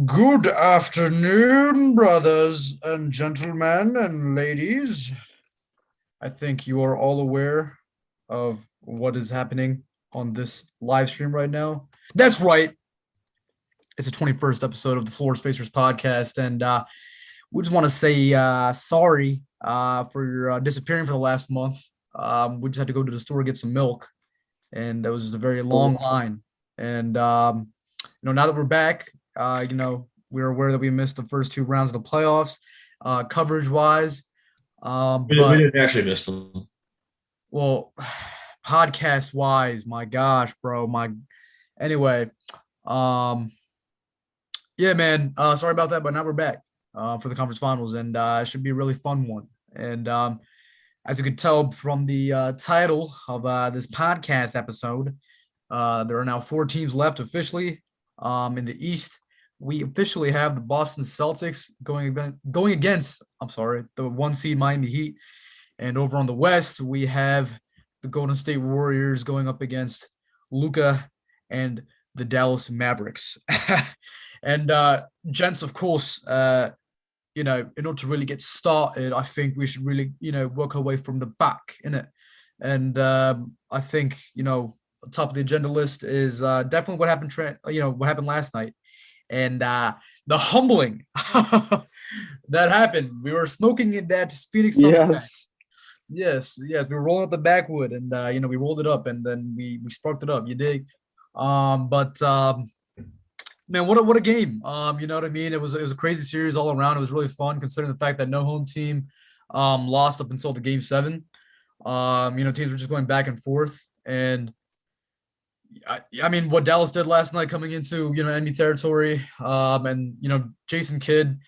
Good afternoon, brothers and gentlemen and ladies. I think you are all aware of what is happening on this live stream right now. That's right. It's the 21st episode of the Floor Spacers podcast. And we just want to say sorry for your disappearing for the last month. We just had to go to the store to get some milk, and it was just a very long line. And now that we're back, we're aware that we missed the first two rounds of the playoffs, coverage wise. We But didn't actually miss them. well, podcast wise, my gosh, bro, my anyway, um, yeah, man. Sorry about that, but now we're back for the conference finals, and it should be a really fun one. And as you could tell from the title of this podcast episode, there are now four teams left officially. In the East, we officially have the Boston Celtics going against, I'm sorry, the one seed Miami Heat. And over on the West, we have the Golden State Warriors going up against Luka and the Dallas Mavericks. And gents, of course, in order to really get started, I think we should really, work our way from the back, in it. And I think, top of the agenda list is definitely what happened, what happened last night, and the humbling that happened. We were smoking in that Phoenix Suns pack. Yes. Yes, we were rolling up the backwood, and we rolled it up, and then we sparked it up. You dig? But man, what a game. You know what I mean? It was a crazy series all around. It was really fun considering the fact that no home team lost up until the game seven. Teams were just going back and forth. And I mean, what Dallas did last night coming into, enemy territory, and Jason Kidd,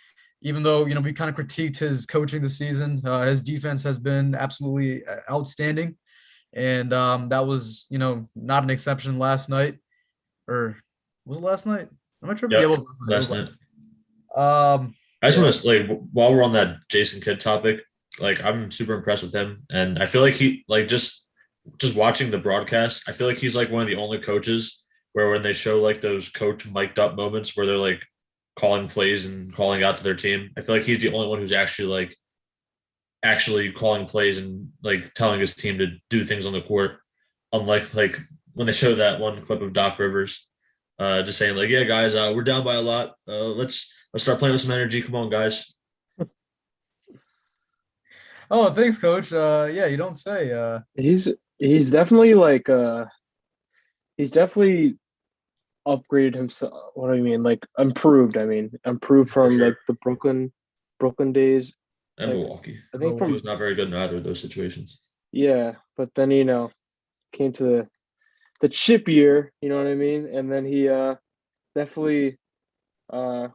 even though we kind of critiqued his coaching this season, his defense has been absolutely outstanding, and that was not an exception last night, or was it last night? Am I tripping? Yeah, it Yep, was last night. It was last last night. night. I just Yeah. want to while we're on that Jason Kidd topic, I'm super impressed with him, and I feel like he just watching the broadcast, I feel like he's like one of the only coaches where when they show like those coach mic'd up moments where they're like calling plays and calling out to their team, I feel like he's the only one who's actually calling plays and like telling his team to do things on the court. Unlike like when they show that one clip of Doc Rivers, just saying like, "Yeah, guys, we're down by a lot. Let's start playing with some energy. Come on, guys." Oh, thanks, Coach. Yeah, you don't say. He's definitely like he's definitely upgraded himself. What do you mean? Like improved. I mean, improved For from like sure. the Brooklyn days. And Like Milwaukee, I think he from was not very good in either of those situations. yeah, but then came to the chip year, you know what I mean? And then definitely uh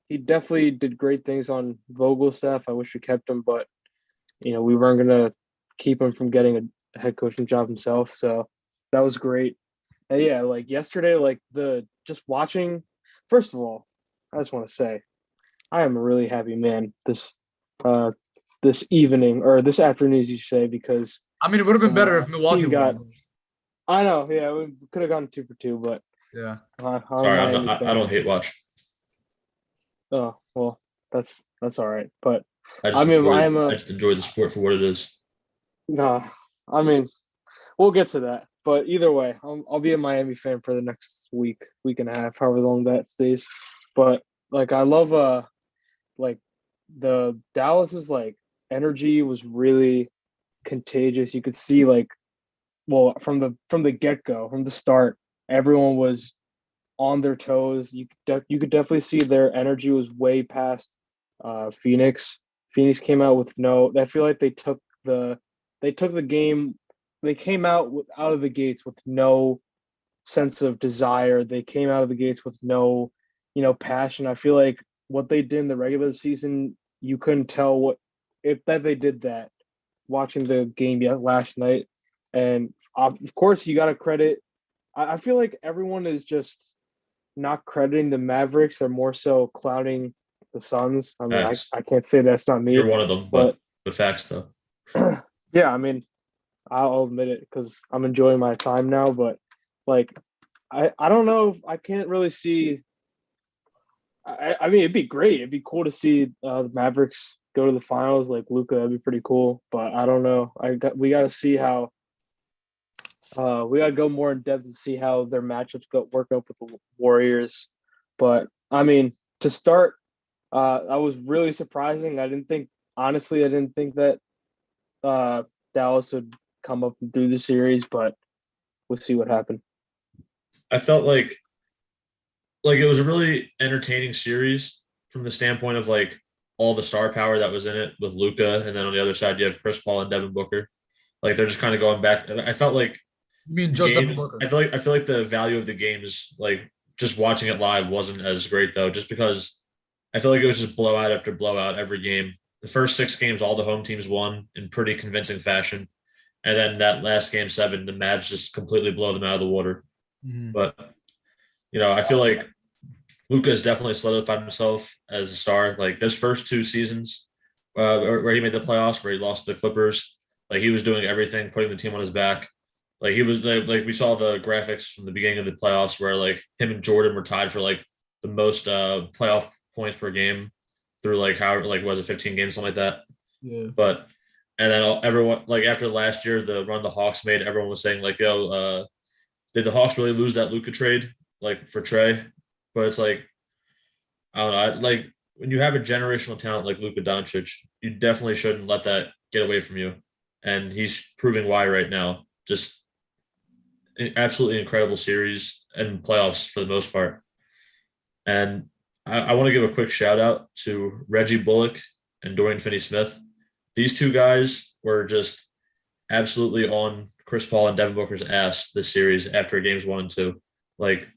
he definitely did great things on Vogel's staff. I wish we kept him, but we weren't gonna keep him from getting a head coaching job himself. So that was great. And yeah, like yesterday, like the just watching. First of all, I just want to say I am a really happy man uh this evening or this afternoon, as you say, because I mean, it would have been better uh if Milwaukee team got. won. I know, yeah, we could have gone 2 for 2, but Yeah. I'm a Sorry, Miami I fan. don't hate watch. Oh well, that's all right. But I I just mean, I enjoy am I a just enjoy the sport for what it is. nah. I mean, we'll get to that. But either way, I'll be a Miami fan for the next week and a half, however long that stays. But like, I love like the Dallas's like energy was really contagious. You could see like, well, from the get go, from the start, everyone was on their toes. You could definitely see their energy was way past Phoenix. Phoenix came out with no. I feel like they took the game. They came out of the gates with no sense of desire. They came out of the gates with no, passion. I feel like what they did in the regular season, you couldn't tell what if that they did that watching the game yet last night. And of course, you got to credit. I feel like everyone is just not crediting the Mavericks. They're more so clouding the Suns. I mean, I, Facts. I can't say that's not You're me, one of them, but but the facts though. yeah, I mean, I'll admit it because I'm enjoying my time now. But like, I don't know if I can't really see. I mean, it'd be great. It'd be cool to see the Mavericks go to the finals like Luka. That'd be pretty cool. But I don't know. We got to see how. We got to go more in depth to see how their matchups work up with the Warriors. But I mean, to start, that was really surprising. Honestly, I didn't think that Dallas would come up and do the series, but we'll see what happened. I felt like it was a really entertaining series from the standpoint of like all the star power that was in it with Luca, and then on the other side you have Chris Paul and Devin Booker. Like they're just kind of going back. And I felt like You mean just Devin game. Booker? I feel like the value of the games, like just watching it live, wasn't as great though, just because I feel like it was just blowout after blowout every game. The first 6 games, all the home teams won in pretty convincing fashion, and then that last game 7, the Mavs just completely blow them out of the water. Mhm. But I feel like Luka has definitely solidified himself as a star. Like those first 2 seasons, where he made the playoffs, where he lost to the Clippers, like he was doing everything, putting the team on his back. Like he was like we saw the graphics from the beginning of the playoffs where like him and Jordan were tied for like the most playoff points per game through like how like was it 15 games, something like that. Yeah. But and then everyone like after last year, the run the Hawks made, everyone was saying like, yo, did the Hawks really lose that Luka trade like for Trey? But it's like I don't know. Like when you have a generational talent like Luka Doncic, you definitely shouldn't let that get away from you. And he's proving why right now. Just an absolutely incredible series and playoffs for the most part. And I want to give a quick shout out to Reggie Bullock and Dorian Finney-Smith. These 2 guys were just absolutely on Chris Paul and Devin Booker's ass this series after games 1 and 2. Like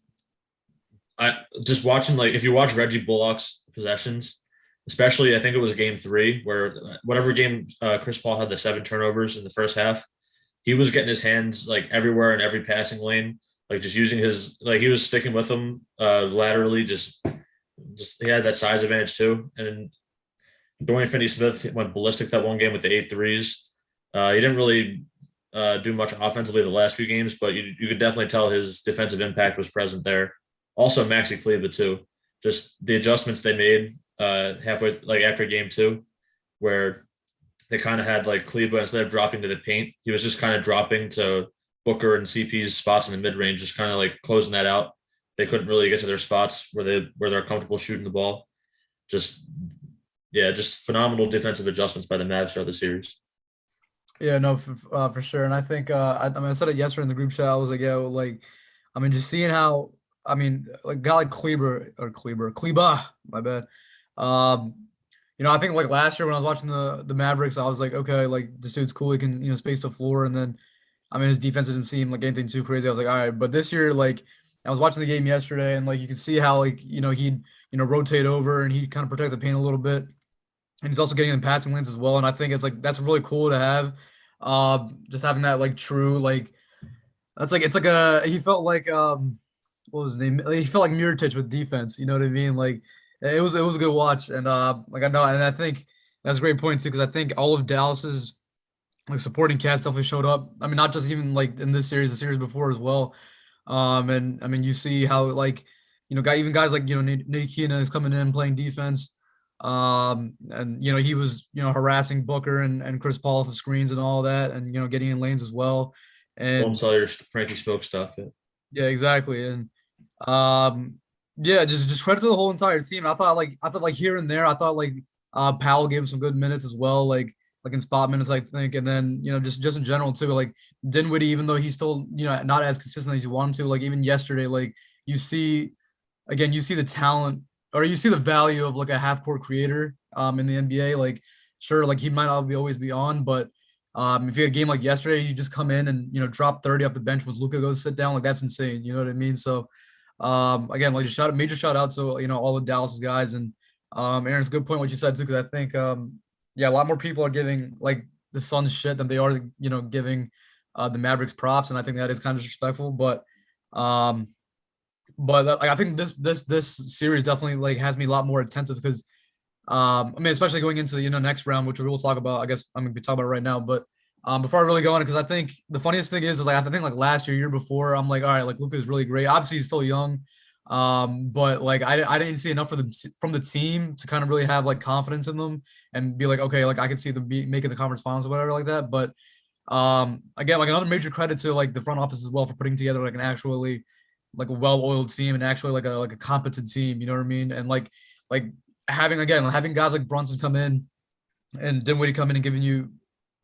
I just watching, like if you watch Reggie Bullock's possessions, especially I think it was game 3 where whatever game Chris Paul had the 7 turnovers in the first half, he was getting his hands like everywhere in every passing lane, like just using his like he was sticking with them laterally, just he had that size advantage too. And Dorian Finney-Smith went ballistic that one game with the 8 threes. He didn't really do much offensively the last few games, but you could definitely tell his defensive impact was present there. Also, Maxi Kleber too. Just the adjustments they made halfway, like after game 2, where they kind of had like Kleber, instead of dropping to the paint, he was just kind of dropping to Booker and CP's spots in the mid range, just kind of like closing that out. They couldn't really get to their spots where they're comfortable shooting the ball. Just phenomenal defensive adjustments by the Mavs throughout the series. Yeah, no, for sure. And I think I mean I said it yesterday in the group chat. I was like, yo, like, I mean, just seeing how like a guy like Kleber, my bad. I think like last year when I was watching the Mavericks, I was like, okay, like this dude's cool. He can space the floor, and then I mean his defense didn't seem like anything too crazy. I was like, all right, but this year, like I was watching the game yesterday, and like you could see how like he'd rotate over and he'd kind of protect the paint a little bit, and he's also getting in passing lanes as well. And I think it's like that's really cool to have, just having that like true like that's like it's like he felt like what was his name? Like, he felt like Mirotic with defense. You know what I mean? Like it was a good watch, and like I know, and I think that's a great point too because I think all of Dallas's like supporting cast definitely showed up. I mean, not just even like in this series, the series before as well. And I mean, you see how like even guys like Nate Keena is coming in playing defense. And he was harassing Booker and Chris Paul off the screens and all that, and getting in lanes as well. And Don't sell your Frankie Smoke stuff. yeah, exactly. And yeah, just credit to the whole entire team. I thought like here and there, I thought like Powell gave him some good minutes as well, like in spot minutes, I think. And then just in general too, like Dinwiddie, even though he's still not as consistent as you want him to, like even yesterday, like you see the talent, or you see the value of like a half court creator in the NBA. Like sure, like he might not always be on, but if you had a game like yesterday, you just come in and drop 30 off the bench once Luka goes sit down, like that's insane. You know what I mean? So again, like just major shout out to all the Dallas guys. And Aaron, it's a good point what you said too, because I think yeah, a lot more people are giving like the Suns shit than they are giving the Mavericks props, and I think that is kind of disrespectful. But like, I think this series definitely like has me a lot more attentive because I mean, especially going into the next round, which we will talk about. I guess I'm gonna be talking about right now. But before I really go on, because I think the funniest thing is like I think like last year before, I'm like, all right, like Luka is really great. Obviously, he's still young, But like I didn't see enough from the team to kind of really have like confidence in them and be like, okay, like I can see them making the conference finals or whatever like that. But again, like another major credit to like the front office as well for putting together like an actually like a well-oiled team and actually like a competent team. You know what I mean? And like having guys like Brunson come in and Dinwiddie come in and giving you,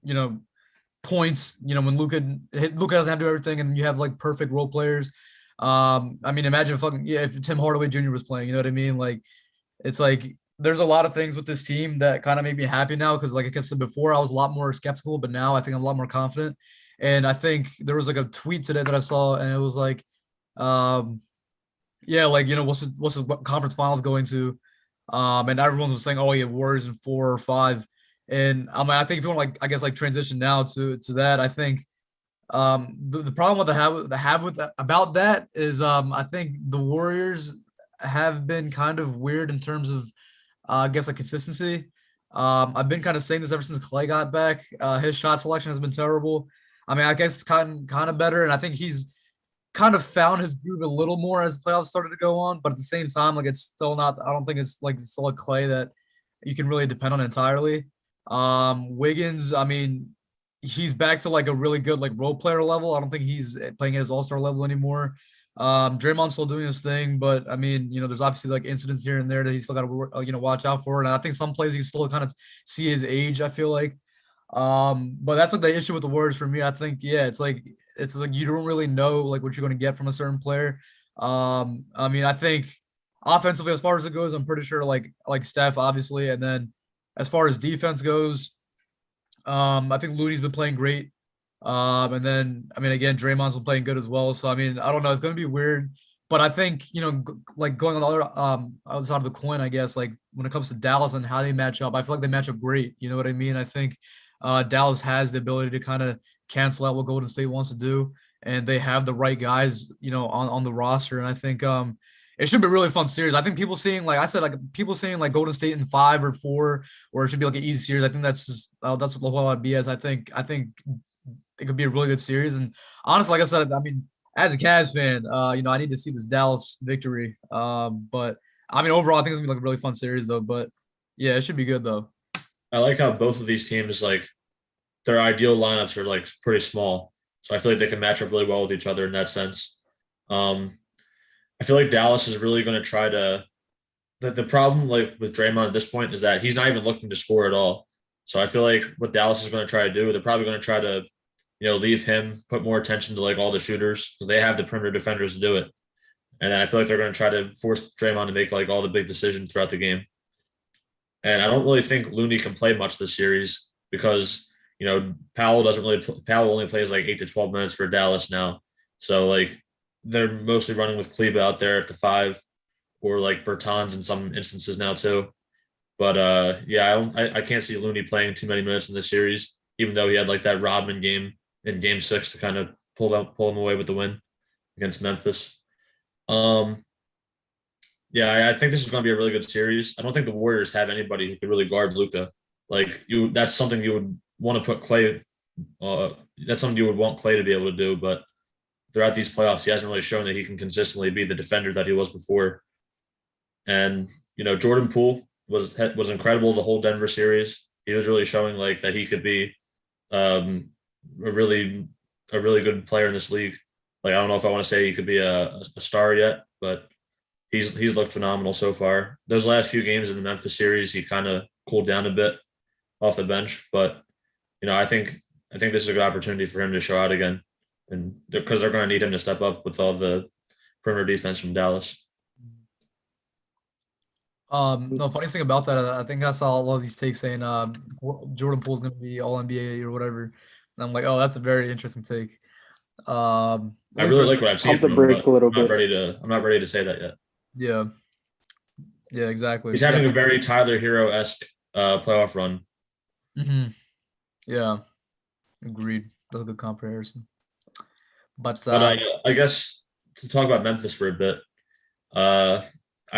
you know, points. You know, when Luka doesn't have to do everything, and you have like perfect role players. I mean, imagine if Tim Hardaway Jr. was playing. You know what I mean? Like, it's like there's a lot of things with this team that kind of make me happy now because, like I said before, I was a lot more skeptical, but now I think I'm a lot more confident. And I think there was like a tweet today that I saw, and it was like, um, yeah, like what's the conference finals going to? And everyone was saying, oh yeah, Warriors in 4 or 5. And I think if you want like I guess like transition now to that, I think the problem with about that is I think the Warriors have been kind of weird in terms of I guess like consistency. I've been kind of saying this ever since Clay got back. His shot selection has been terrible. I mean, I guess it's kind of better, and I think he's kind of found his groove a little more as playoffs started to go on. But at the same time, like it's still not. I don't think it's like still a Clay that you can really depend on entirely. Wiggins, I mean, he's back to like a really good like role player level. I don't think he's playing at his all-star level anymore. Draymond's still doing his thing, but I mean, there's obviously like incidents here and there that he's still got to watch out for. And I think some plays you can still kind of see his age. I feel like, but that's like the issue with the Warriors for me. I think, yeah, it's like you don't really know like what you're going to get from a certain player. I mean, I think offensively, as far as it goes, I'm pretty sure like Steph, obviously, and then as far as defense goes, I think Looney's been playing great. And then I mean, again, Draymond's been playing good as well. So I mean, I don't know, it's going to be weird, but I think like going on the other side of the coin, I guess like when it comes to Dallas and how they match up, I feel like they match up great. You know what I mean? I think Dallas has the ability to kind of cancel out what Golden State wants to do, and they have the right guys, on the roster. And I think it should be a really fun series. I think people seeing like I said, like people saying like Golden State in 5 or 4, or it should be like an easy series. I think that's just that's a lot of BS. I think it could be a really good series. And honestly, like I said, I mean, as a Cavs fan, I need to see this Dallas victory. But I mean, overall, I think it's gonna be like a really fun series though. But yeah, it should be good though. I like how both of these teams like their ideal lineups are like pretty small, so I feel like they can match up really well with each other in that sense. I feel like Dallas is really going to try to. The problem like with Draymond at this point is that he's not even looking to score at all. So I feel like what Dallas is going to try to do, they're probably going to try to, leave him, put more attention to like all the shooters because they have the perimeter defenders to do it. And then I feel like they're going to try to force Draymond to make like all the big decisions throughout the game. And I don't really think Looney can play much this series because, Powell only plays like 8 to 12 minutes for Dallas now. So like they're mostly running with Kleba out there at the 5 or like Bertans in some instances now too. But yeah, I can't see Looney playing too many minutes in this series, even though he had like that Rodman game in Game 6 to kind of pull him away with the win against Memphis. Yeah, I think this is going to be a really good series. I don't think the Warriors have anybody who could really guard Luka. Like that's something you would want to put Clay. That's something you would want Clay to be able to do. But throughout these playoffs, he hasn't really shown that he can consistently be the defender that he was before. And Jordan Poole was incredible the whole Denver series. He was really showing like that he could be a really good player in this league. Like I don't know if I want to say he could be a star yet, but he's looked phenomenal so far. Those last few games in the Memphis series, he kind of cooled down a bit off the bench, but I think this is a good opportunity for him to show out again, and because they're going to need him to step up with all the perimeter defense from Dallas. The funniest thing about that, I think I saw a lot of these takes saying Jordan Poole's gonna be all NBA or whatever. And I'm like, oh, that's a very interesting take. I really like what I've seen from him, but I'm not ready to say that yet. Yeah, exactly. He's having a very Tyler Hero-esque playoff run. Mm-hmm. Yeah, agreed. That's a good comparison. But I guess to talk about Memphis for a bit, I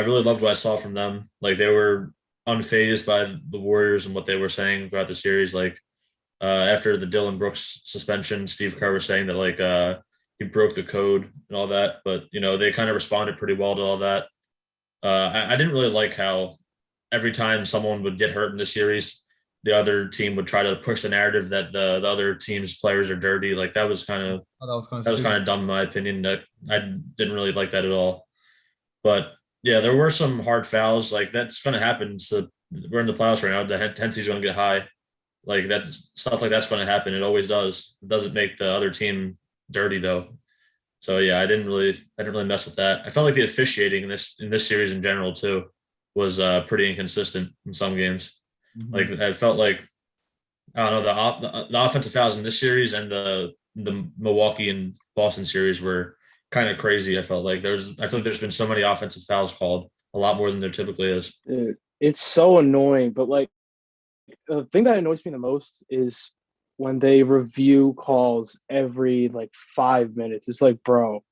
really loved what I saw from them. Like they were unfazed by the Warriors and what they were saying throughout the series. Like after the Dylan Brooks suspension, Steve Kerr was saying that like he broke the code and all that. But they kind of responded pretty well to all that. I didn't really like how every time someone would get hurt in the series, the other team would try to push the narrative that the other team's players are dirty. Like that was kind of Oh, that was kind that of was kind of dumb in my opinion. That I didn't really like that at all. But yeah, there were some hard fouls. Like that's going to happen. So we're in the playoffs right now. The intensity's going to get high. Like that stuff like that's going to happen. It always does. It doesn't make the other team dirty though. So yeah, I didn't really mess with that. I felt like the officiating in this series in general too was pretty inconsistent in some games. Like I felt like I don't know the offensive fouls in this series and the Milwaukee and Boston series were kind of crazy. I feel like there's been so many offensive fouls called, a lot more than there typically is. Dude, it's so annoying. But like the thing that annoys me the most is when they review calls every like 5 minutes. It's like, bro,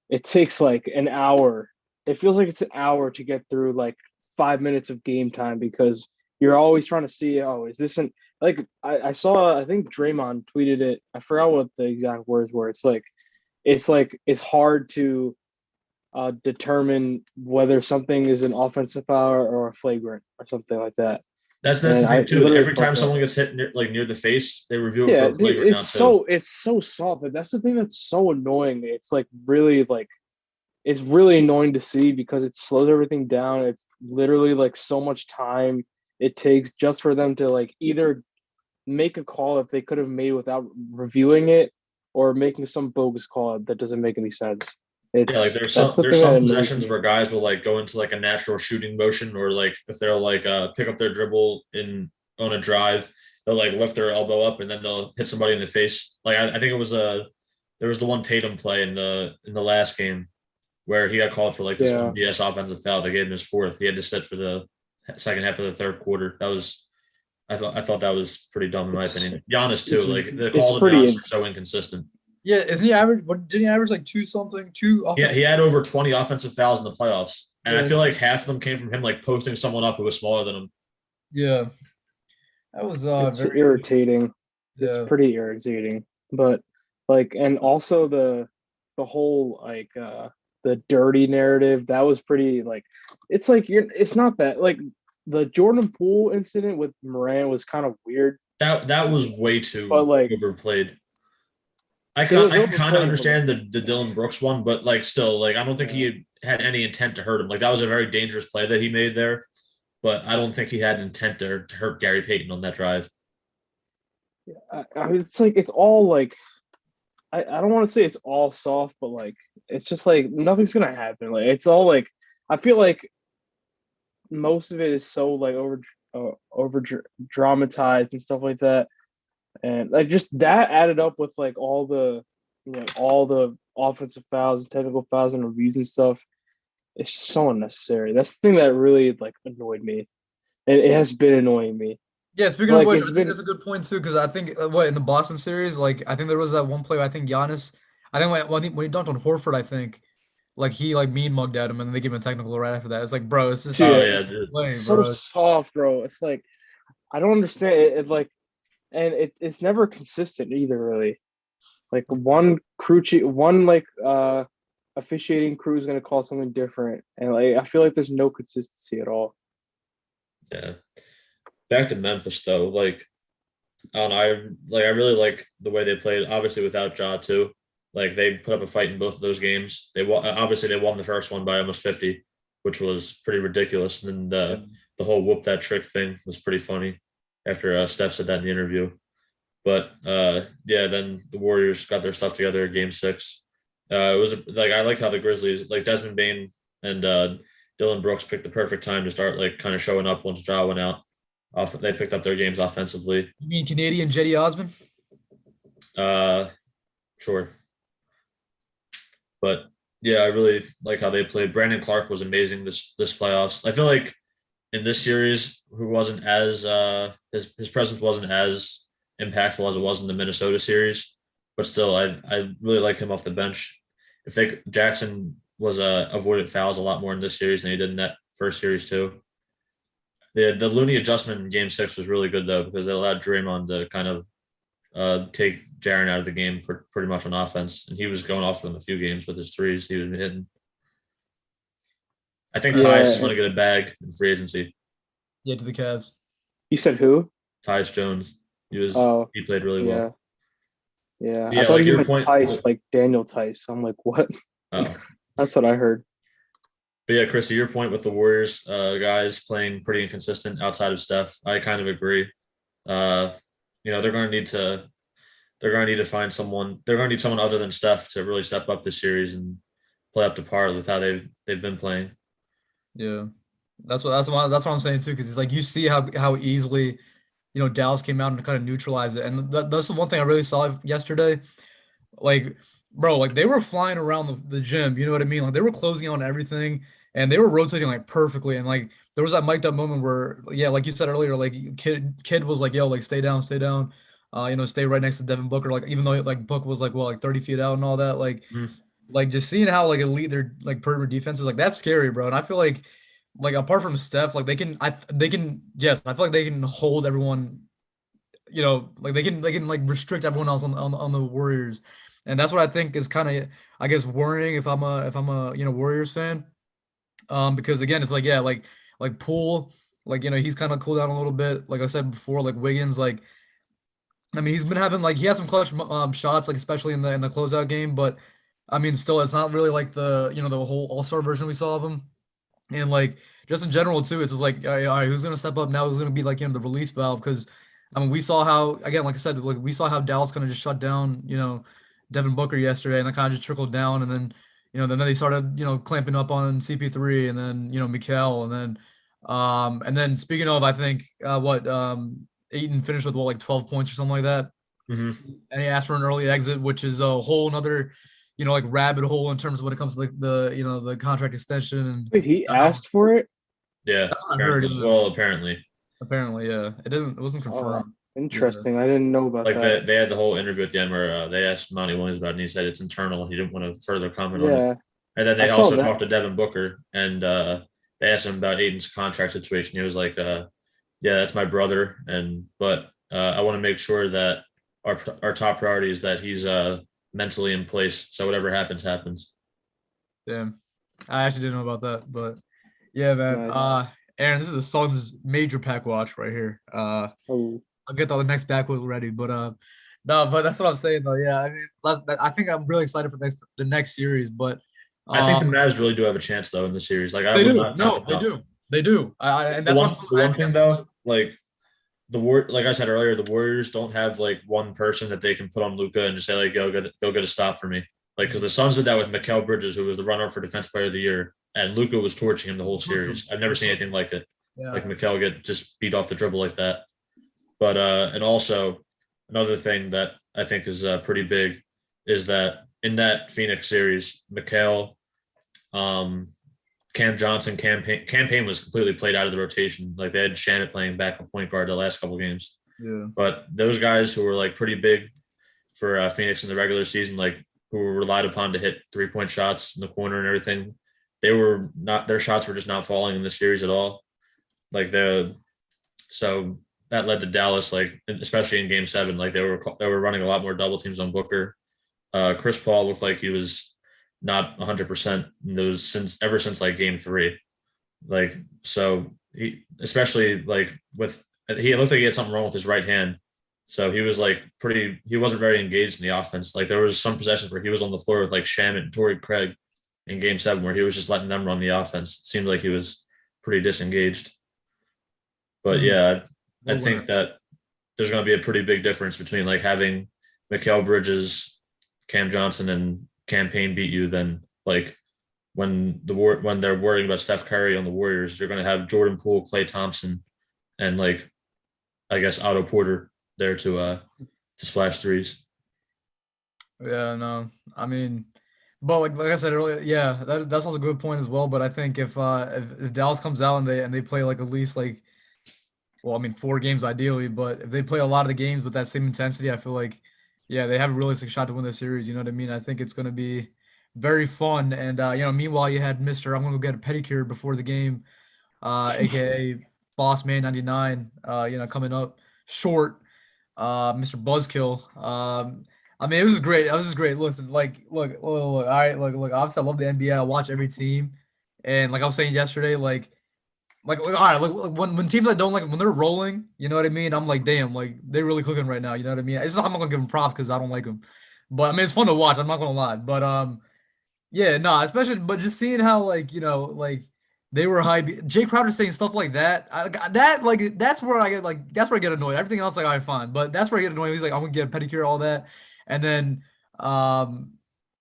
it takes like an hour. It feels like it's an hour to get through like 5 minutes of game time because you're always trying to see, oh, is this an like I saw, I think Draymond tweeted it. I forgot what the exact words were. It's it's hard to determine whether something is an offensive foul or a flagrant or something like that. That's And the I thing too. literally Every time thought that. someone gets hit near the face, they review it Yeah, for a dude, flagrant now too. it's so soft. And that's the thing that's so annoying. It's like really like it's really annoying to see because it slows everything down. It's literally like so much time it takes just for them to like either make a call that they could have made without reviewing it or making some bogus call that doesn't make any sense. Yeah, like That's the there's thing that some annoys possessions me. where guys will like go into like a natural shooting motion, or like if they'll like pick up their dribble in on a drive, they'll like lift their elbow up and then they'll hit somebody in the face. Like I think it was there was the one Tatum play in the last game where he got called for like this Yeah, one BS offensive foul. They gave him his fourth. He had to sit for the second half of the third quarter. I thought that was pretty dumb in my it's opinion. Giannis too. Like the it's calls on pretty. Giannis are so inconsistent. Yeah, isn't he average? What did he average like two something? Two Yeah, he offensive? had over 20 offensive fouls in the playoffs. And I Yeah, feel like half of them came from him like posting someone up who was smaller than him. yeah. That was It's very irritating. It's yeah. pretty irritating. But like, and also the whole like the dirty narrative that was pretty like. It's like it's not that like the Jordan Poole incident with Moran was kind of weird, That was way but too like overplayed. it was I can kind of overplayed. But like, understand the Dylan Brooks one, but like still, like I don't think yeah. he had any intent to hurt him. Like that was a very dangerous play that he made there, but I don't think he had intent to hurt Gary Payton on that drive. I mean, it's like it's all like I don't want to say it's all soft, but like it's just like nothing's gonna happen. Like it's all like I feel like most of it is so like over dramatized and stuff like that, and like just that added up with like all the all the offensive fouls and technical fouls and reviews and stuff. It's just so unnecessary. That's the thing that really like annoyed me, and it has been annoying me. Yeah, speaking of Like which, it's I think been that's a good point too, because I think what in the Boston series, like I think there was that one play. I think Giannis, I think when he dunked on Horford, I think like he like mean mugged at him, and then they give him a technical right after that. It's like, bro, it's the Oh too. same yeah, It's dude. play, so bro. soft, bro. It's like I don't understand it. It like, and it's never consistent either, really. Like one like officiating crew is gonna call something different, and like I feel like there's no consistency at all. Yeah. Back to Memphis though, like I don't know, I really like the way they played. Obviously without Ja too, like they put up a fight in both of those games. They won the first one by almost 50, which was pretty ridiculous. And then the whole whoop that trick thing was pretty funny after Steph said that in the interview. But yeah, then the Warriors got their stuff together in Game 6. It was like I like how the Grizzlies, like Desmond Bain and Dylan Brooks, picked the perfect time to start like kind of showing up once Ja went out. They picked up their games offensively. You mean Canadian Jetty Osman? Uh, sure, but yeah, I really like how they played. Brandon Clark was amazing this playoffs. I feel like in this series, who wasn't as his presence wasn't as impactful as it was in the Minnesota series, but still, I really like him off the bench. If they Jackson was avoided fouls a lot more in this series than he did in that first series too. The Looney adjustment in Game 6 was really good though because it allowed Draymond to kind of take Jaren out of the game pretty much on offense, and he was going off in a few games with his threes he was hitting. I think Tyus is Yeah. going to get a bag in free agency. Yeah, to the Cavs. You said who? Tyus Jones, Oh, he played really yeah. well. Yeah. Yeah, I thought like you your meant point. Tice, like Daniel Tice. I'm like, what? Oh. That's what I heard. But yeah, Chris, to your point with the Warriors guys playing pretty inconsistent outside of Steph, I kind of agree. Uh, they're going to need to find someone. They're going to need someone other than Steph to really step up this series and play up to par with how they've been playing. Yeah, that's what I'm saying too. Because it's like you see how easily, Dallas came out and kind of neutralized it, and that's the one thing I really saw yesterday. Like, bro, like they were flying around the gym. You know what I mean? Like they were closing on everything, and they were rotating like perfectly. And like there was that mic'd up moment where, yeah, like you said earlier, like kid was like, yo, like stay down, stay down. Stay right next to Devin Booker. Like even though like Book was like, well, like 30 feet out and all that. Mhm. Like just seeing how like elite their like perimeter defense is, like that's scary, bro. And I feel like apart from Steph, like they can, yes, I feel like they can hold everyone, like they can like restrict everyone else on the Warriors. And that's what I think is kind of, I guess, worrying if I'm a Warriors fan. Because again, it's like, yeah, like Poole, like he's kind of cooled down a little bit. Like I said before, like Wiggins, like I mean, he's been having like he has some clutch shots, like especially in the closeout game, but I mean, still, it's not really like the whole All-Star version we saw of him. And like just in general too, it's just like, all right, who's gonna step up now? Who's gonna be like the release valve? Because I mean, we saw how, again, like I said, like we saw how Dallas kind of just shut down, Devin Booker yesterday, and that kind of just trickled down, and then then they started clamping up on CP3, and then Mikal, and then speaking of, I think what Aiton finished with what, like 12 points or something like that, Mm-hmm. and he asked for an early exit, which is a whole another like rabbit hole in terms of when it comes to the contract extension and Wait, he how. asked for it? Yeah, That's what I heard. apparently. Well, apparently, Apparently, yeah. It wasn't Oh, confirmed. Yeah. interesting. I didn't know about like that. they had the whole interview at the end where they asked Monty Williams about it, and he said it's internal. He didn't want to further comment on it. Yeah, And then I they saw also that. talked to Devin Booker, and they asked him about Aiden's contract situation. He was like, "Yeah, that's my brother, but I want to make sure that our top priority is that he's mentally in place. So whatever happens, happens." Damn. I actually didn't know about that, but yeah, man. Nice. Aaron, this is a Suns major pack watch right here. Oh, I'll get all the next backwood ready, but no, but that's what I'm saying though. Yeah, I mean, I think I'm really excited for the next series, but I think the um, Mavs really do have a chance though in the series. Like I they would do. not count No, them they out. do. They do. And The that's one what the one I thing guess. though, like like I said earlier, the Warriors don't have like one person that they can put on Luca and just say like go get a stop for me. Like because the Suns did that with Mikal Bridges, who was the runner for Defense Player of the Year, and Luca was torching him the whole series. I've never seen anything like it. Yeah. Like Mikal get just beat off the dribble like that. But and also another thing that I think is pretty big is that in that Phoenix series, Mikal, um, Cam Johnson campaign was completely played out of the rotation. Like they had Shannon playing backup point guard the last couple games. Yeah. But those guys who were like pretty big for Phoenix in the regular season, like who were relied upon to hit 3-point shots in the corner and everything, their shots were just not falling in the series at all. Like so that led to Dallas, like especially in Game 7, like they were running a lot more double teams on Booker. Chris Paul looked like he was not 100% in those ever since like Game 3. Like so he especially like he looked like he had something wrong with his right hand. So he was like he wasn't very engaged in the offense. Like there was some possessions where he was on the floor with like Shamet and Torrey Craig in Game 7 where he was just letting them run the offense. It seemed like he was pretty disengaged. But yeah, I think that there's going to be a pretty big difference between like having Mikal Bridges, Cam Johnson, and Cam Payne beat you than like when they're worrying about Steph Curry on the Warriors. You're going to have Jordan Poole, Klay Thompson, and like I guess Otto Porter there to splash threes. Yeah, no. I mean, but like I said earlier, yeah, that's also a good point as well. But I think if Dallas comes out and they play like at least like, well, I mean 4 games ideally, but if they play a lot of the games with that same intensity, I feel like, yeah, they have a realistic shot to win the series. You know what I mean? I think it's gonna be very fun. And meanwhile, you had Mister I'm gonna go get a pedicure before the game, aka Boss Man 99, coming up short. Mr. Buzzkill. I mean, it was great. It was just great. Listen, like, look. All right, look. Obviously, I love the NBA. I watch every team, and like I was saying yesterday, all right, like when teams I don't like when they're rolling, you know what I mean? I'm like, damn, like they're really cooking right now. You know what I mean? It's not I'm not gonna give them props because I don't like them, but I mean it's fun to watch. I'm not gonna lie, but yeah, no, especially but just seeing how like like they were hype. Jay Crowder saying stuff like that, that like that's where I get annoyed. Everything else like I find, but that's where I get annoyed. He's like I'm gonna get a pedicure, all that, and then um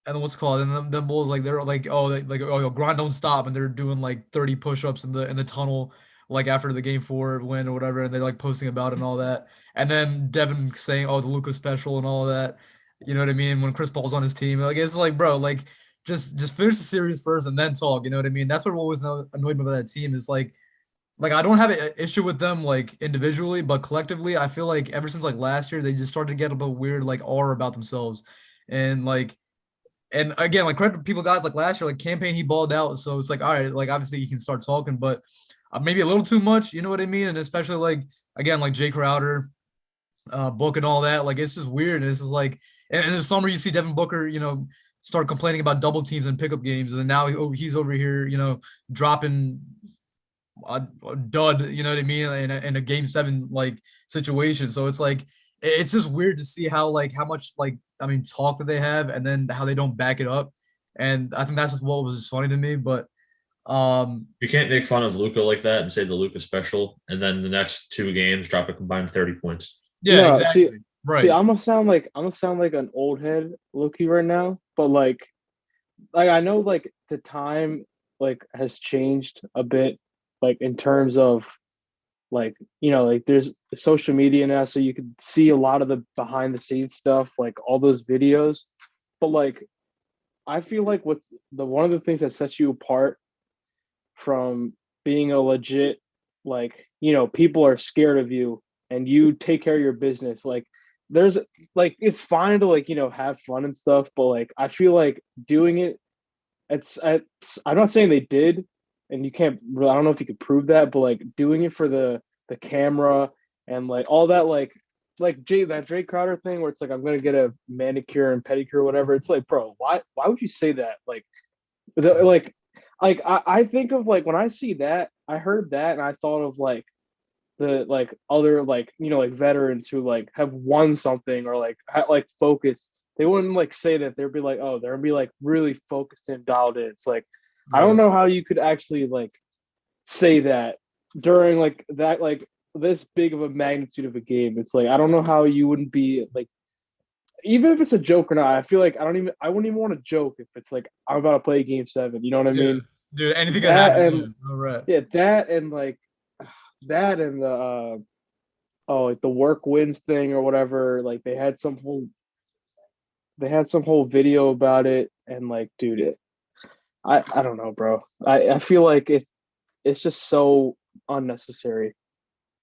and then what's it called? And then them bulls like they're like grind don't stop, and they're doing like 30 push-ups in the tunnel like after the game 4 win or whatever, and they're like posting about it and all that. And then Devin saying oh the Luka special and all that. You know what I mean? When Chris Paul's on his team, like it's like bro, like just finish the series first and then talk. You know what I mean? That's what always annoyed me about that team is like I don't have an issue with them like individually, but collectively, I feel like ever since like last year, they just started to get a bit weird like aura about themselves, and and again like credit to people guys like last year like campaign he balled out, so it's like all right like obviously you can start talking, but maybe a little too much. You know what I mean? And especially like again like Jay Crowder, Book and all that. Like it's just weird. And this is like, and in the summer you see Devin Booker, start complaining about double teams and pickup games, and then now he's over here, dropping a dud. You know what I mean? In a game 7 like situation. So it's like it's just weird to see how like how much like I mean talk that they have, and then how they don't back it up. And I think that's just what was just funny to me. But You can't make fun of Luca like that and say the Luca special, and then the next 2 games drop a combined 30 points. yeah, No, exactly. see, Right. I'm gonna sound like an old head, Loki, right now. But like I know like the time like has changed a bit, like in terms of like like there's social media now, so you can see a lot of the behind the scenes stuff, like all those videos. But like I feel like what's the one of the things that sets you apart from being a legit like people are scared of you and you take care of your business, like there's like it's fine to like have fun and stuff, but like I feel like doing it, I'm not saying they did, and you can't I don't know if you could prove that, but like doing it for the camera and like all that, like Jay Crowder thing where it's like I'm gonna get a manicure and pedicure or whatever. It's like, bro, why would you say that? Like I think of like when I see that, I heard that and I thought of like the like other like like veterans who like have won something or like like focused. They wouldn't like say that. They'd be like, oh, they're gonna be like really focused and dialed in. It's like I don't Right. know how you could actually like say that during like that like this big of a magnitude of a game. It's like I don't know how you wouldn't be like, even if it's a joke or not. I feel like I wouldn't even want to joke if it's like I'm about to play game 7. You know what I Yeah. mean? Dude, anything can That happen. and Yeah. All right. yeah, that and like that and the oh like the work wins thing or whatever. Like they had some whole video about it, and like dude, I don't know, bro. I feel like it's just so unnecessary.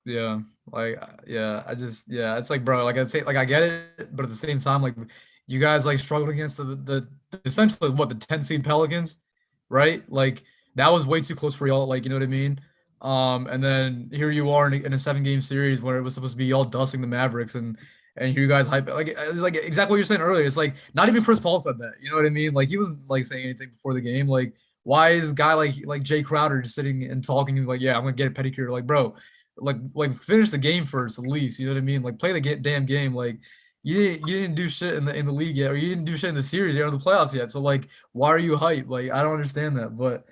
Yeah, like yeah, yeah, it's like bro, like I'd say like I get it, but at the same time, like you guys like struggled against the essentially what the 10 seed Pelicans, right? Like that was way too close for y'all, like you know what I mean? And then here you are in a 7 game series where it was supposed to be y'all dusting the Mavericks, and here you guys hype like it's like exactly what you're saying earlier. It's like not even Chris Paul said that, you know what I mean? Like he wasn't like saying anything before the game. Like why is a guy like Jay Crowder just sitting and talking like yeah I'm gonna get a pedicure, like bro, like finish the game first at least. You know what I mean? Like play the damn game. Like you didn't do shit in the league yet, or you didn't do shit in the series or in the playoffs yet. So like, why are you hyped? Like I don't understand that. But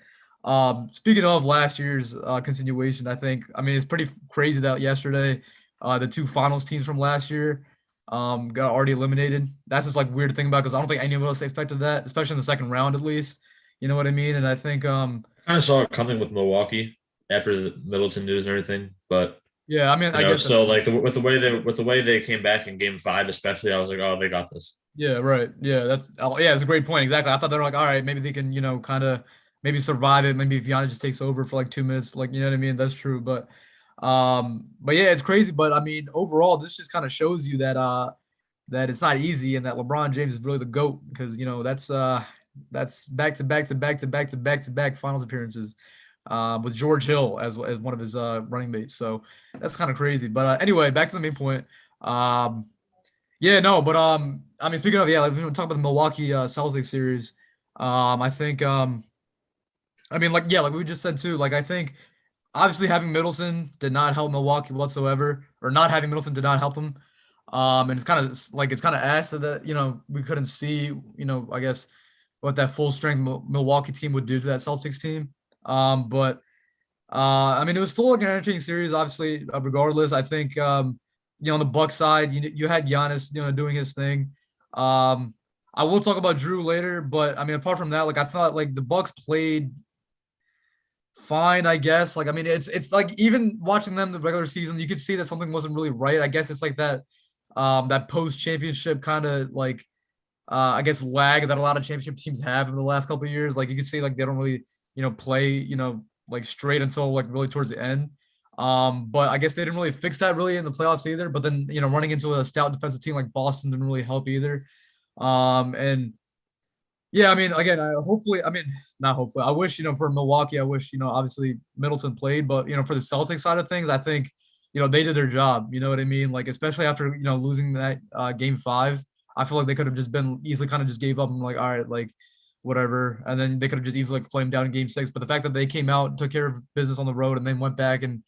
speaking of last year's continuation, I mean it's pretty crazy that yesterday the 2 finals teams from last year got already eliminated. That's just like weird to think about because I don't think any of us expected that, especially in the second round at least. You know what I mean? And I think I kind of saw it coming with Milwaukee after the Middleton news and everything, but yeah, I mean I get that. still like with the way they came back in Game 5, especially, I was like, oh, they got this. Yeah, right. Yeah, it's a great point. Exactly. I thought they were like, all right, maybe they can, kind of maybe survive it. Maybe if Giannis just takes over for like 2 minutes, like you know what I mean? That's true. But yeah, it's crazy. But I mean, overall, this just kind of shows you that it's not easy and that LeBron James is really the GOAT because that's back to back to back to back to back to back finals appearances. With George Hill as one of his running mates. So that's kind of crazy. But anyway, back to the main point. Yeah, no, but I mean, speaking of, yeah, like we talk about the Milwaukee Celtics series. I think I mean, like, yeah, like we just said too. Like, I think obviously having Middleton did not help Milwaukee whatsoever, or not having Middleton did not help them. And it's kind of like it's kind of ass that we couldn't see I guess what that full strength Milwaukee team would do to that Celtics team. But I mean, it was still like an entertaining series, obviously. Regardless, I think on the Buck side, you had Giannis, doing his thing. I will talk about Drew later, but I mean, apart from that, like I thought, like the Bucks played fine, I guess. Like I mean, it's like even watching them the regular season, you could see that something wasn't really right. I guess it's like that post championship kind of like I guess lag that a lot of championship teams have in the last couple of years. Like you can see like they don't really, play, like straight until like really towards the end. But I guess they didn't really fix that really in the playoffs either. But then, running into a stout defensive team like Boston didn't really help either. And yeah, I mean, again, I mean, not hopefully. I wish, for Milwaukee, I wish, obviously Middleton played, but for the Celtics side of things, I think, they did their job. You know what I mean? Like, especially after, losing that game 5, I feel like they could have just been easily kind of just gave up and like, all right, like whatever. And then they could have just easily like flamed down in game 6. But the fact that they came out, took care of business on the road, and then went back and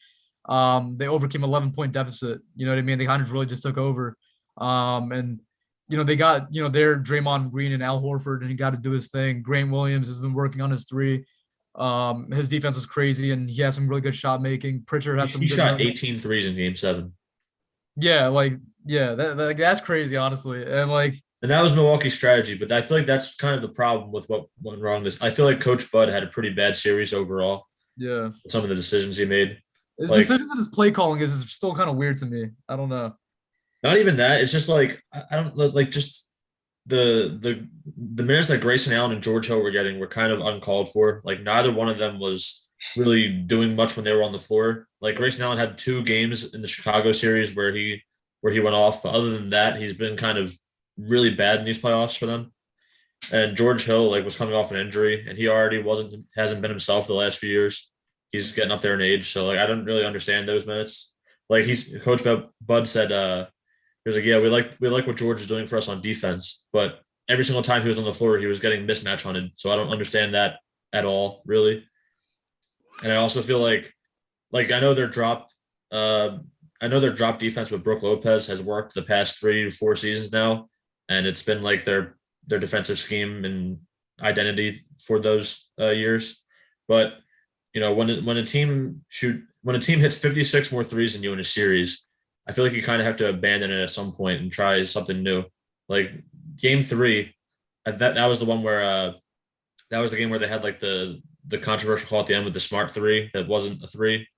they overcame 11-point deficit. You know what I mean? They kind of really just took over. And they got, their Draymond Green and Al Horford, and he got to do his thing. Grant Williams has been working on his 3. His defense is crazy, and he has some really good shot making. Pritchard has some He good shot 18 threes in game 7. Yeah, like yeah, that's crazy, honestly. And like And that was Milwaukee's strategy, but I feel like that's kind of the problem with what went wrong. I feel like Coach Bud had a pretty bad series overall. yeah, Some of the decisions he made, his like decisions and his play calling is still kind of weird to me. I don't know. not even that. It's just like I don't like just the minutes that Grayson Allen and George Hill were getting were kind of uncalled for. Like neither one of them was really doing much when they were on the floor. Like Grayson Allen had 2 games in the Chicago series where he went off, but other than that, he's been kind of really bad in these playoffs for them. And George Hill like was coming off an injury, and he already hasn't been himself the last few years. He's getting up there in age, so like I don't really understand those minutes. Like Coach Bud said, he was like, yeah, we like what George is doing for us on defense, but every single time he was on the floor, he was getting mismatch hunted. So I don't understand that at all, really. And I also feel like I know their drop defense with Brook Lopez has worked the past 3 to 4 seasons now, and it's been like their defensive scheme and identity for those years. But when a team hits 56 more threes than you in a series, I feel like you kind of have to abandon it at some point and try something new. Like game 3, that was the one where that was the game where they had like the controversial call at the end with the smart 3 that wasn't a 3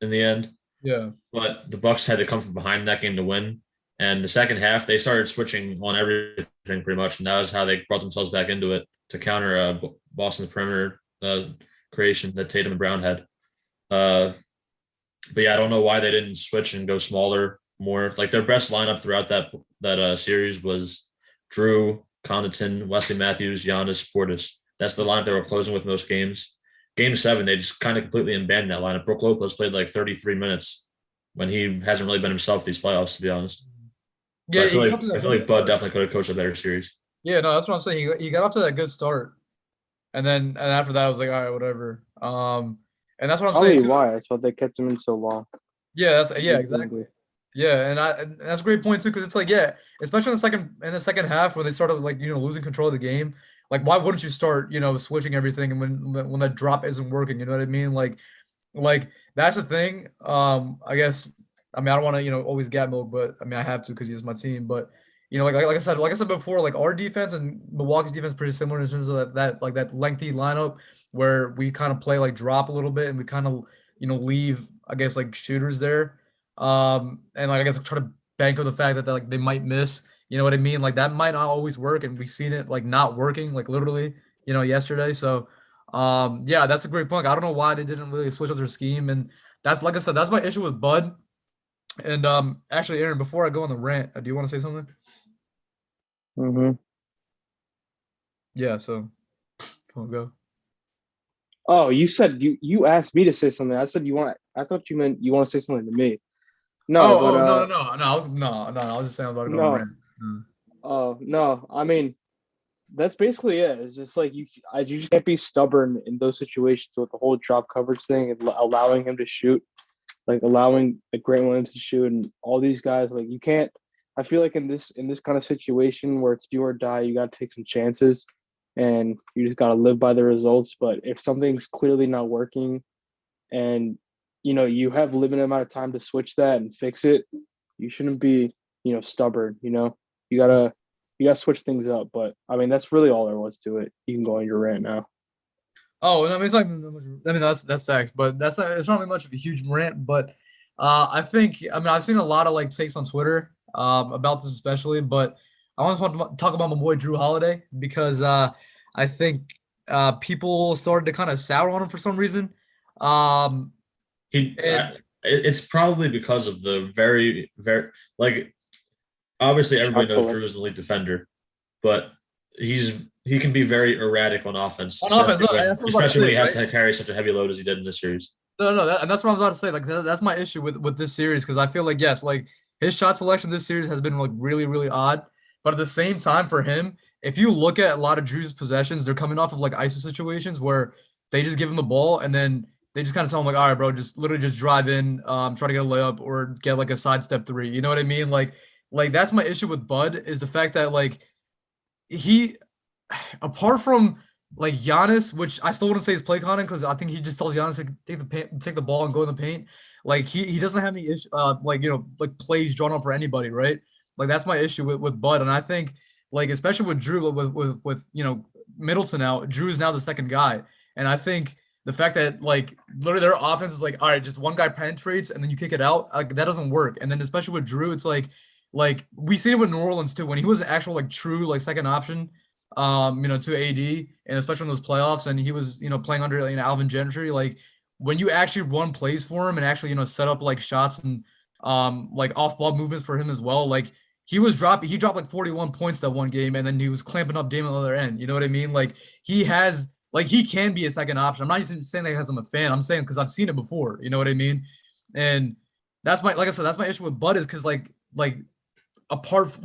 in the end. Yeah. But the Bucks had to come from behind that game to win. And the second half, they started switching on everything pretty much, and that was how they brought themselves back into it to counter Boston's perimeter creation that Tatum and Brown had. But yeah, I don't know why they didn't switch and go smaller more. Like their best lineup throughout that series was Drew, Connaughton, Wesley Matthews, Giannis, Portis. That's the lineup they were closing with most games. Game 7, they just kind of completely abandoned that lineup. Brook Lopez played like 33 minutes when he hasn't really been himself these playoffs, to be honest. Yeah, I feel like Bud definitely could have coached a better series. Yeah, no, that's what I'm saying. He got off to that good start, and after that, I was like, all right, whatever. And that's what I'm I'll saying tell you too. why. I thought they kept him in so long. Yeah, exactly. Yeah, and that's a great point too, because it's like, yeah, especially in the second half when they started like losing control of the game. Like, why wouldn't you start switching everything and when that drop isn't working? You know what I mean? Like that's the thing. I guess I mean I don't want to always get milk, but I mean I have to because he's my team. But like I said before, like our defense and Milwaukee's defense is pretty similar in terms of that lengthy lineup where we kind of play like drop a little bit and we kind of leave I guess like shooters there. And like I guess try to bank on the fact that like they might miss. You know what I mean? Like that might not always work, and we've seen it like not working like literally yesterday. So yeah, that's a great point. I don't know why they didn't really switch up their scheme, and that's like I said, that's my issue with Bud. And actually, Aaron, before I go on the rant, do you want to say something? Mm-hmm. Yeah. So, come on, go. Oh, you said you asked me to say something. I said you want. I thought you meant you want to say something to me. No, but no. I was just saying about to go on a no, rant. Mm. no. I mean, that's basically it. It's just like you just can't be stubborn in those situations with the whole drop coverage thing and allowing him to shoot, like allowing like Grant Williams to shoot and all these guys. Like you can't. I feel like in this kind of situation where it's do or die, you got to take some chances, and you just got to live by the results. But if something's clearly not working, and you have limited amount of time to switch that and fix it, you shouldn't be stubborn. You gotta switch things up. But I mean, that's really all there was to it. You can go on your rant now. Oh, no, I mean, it's like, I mean, that's facts, but it's not really much of a huge rant. But I mean, I've seen a lot of like takes on Twitter about this especially, but I want to talk about my boy Drew Holiday because I think people started to kind of sour on him for some reason. Um, He, and it's probably because of the very, very like obviously everybody Shot knows Drew selection. is an elite defender, but he can be very erratic on offense, on offense, no, that's what I was about to especially when say, he has right? to carry such a heavy load as he did in this series. No, and that's what I was about to say. Like that's my issue with this series because I feel like yes, like his shot selection this series has been like really really odd. But at the same time, for him, if you look at a lot of Drew's possessions, they're coming off of like ISO situations where they just give him the ball and then they just kind of tell him like, all right, bro, just literally just drive in, try to get a layup or get like a sidestep three. You know what I mean? Like that's my issue with Bud is the fact that like he apart from like Giannis, which I still wouldn't say is play calling because I think he just tells Giannis to take the ball and go in the paint. Like he doesn't have any issue like like plays drawn up for anybody, right? Like that's my issue with Bud, and I think like especially with Drew with Middleton now, Drew is now the second guy, and I think the fact that like literally their offense is like all right, just one guy penetrates and then you kick it out, like that doesn't work. And then especially with Drew, it's like we see it with New Orleans too when he was an actual like true like second option to AD and especially in those playoffs and he was, playing under Alvin Gentry, like when you actually run plays for him and actually, set up like shots and like off ball movements for him as well, like he dropped like 41 points that one game and then he was clamping up Dame on the other end. You know what I mean? Like he can be a second option. I'm not even saying that because I'm a fan. I'm saying because I've seen it before. You know what I mean? And like I said, that's my issue with Bud is because like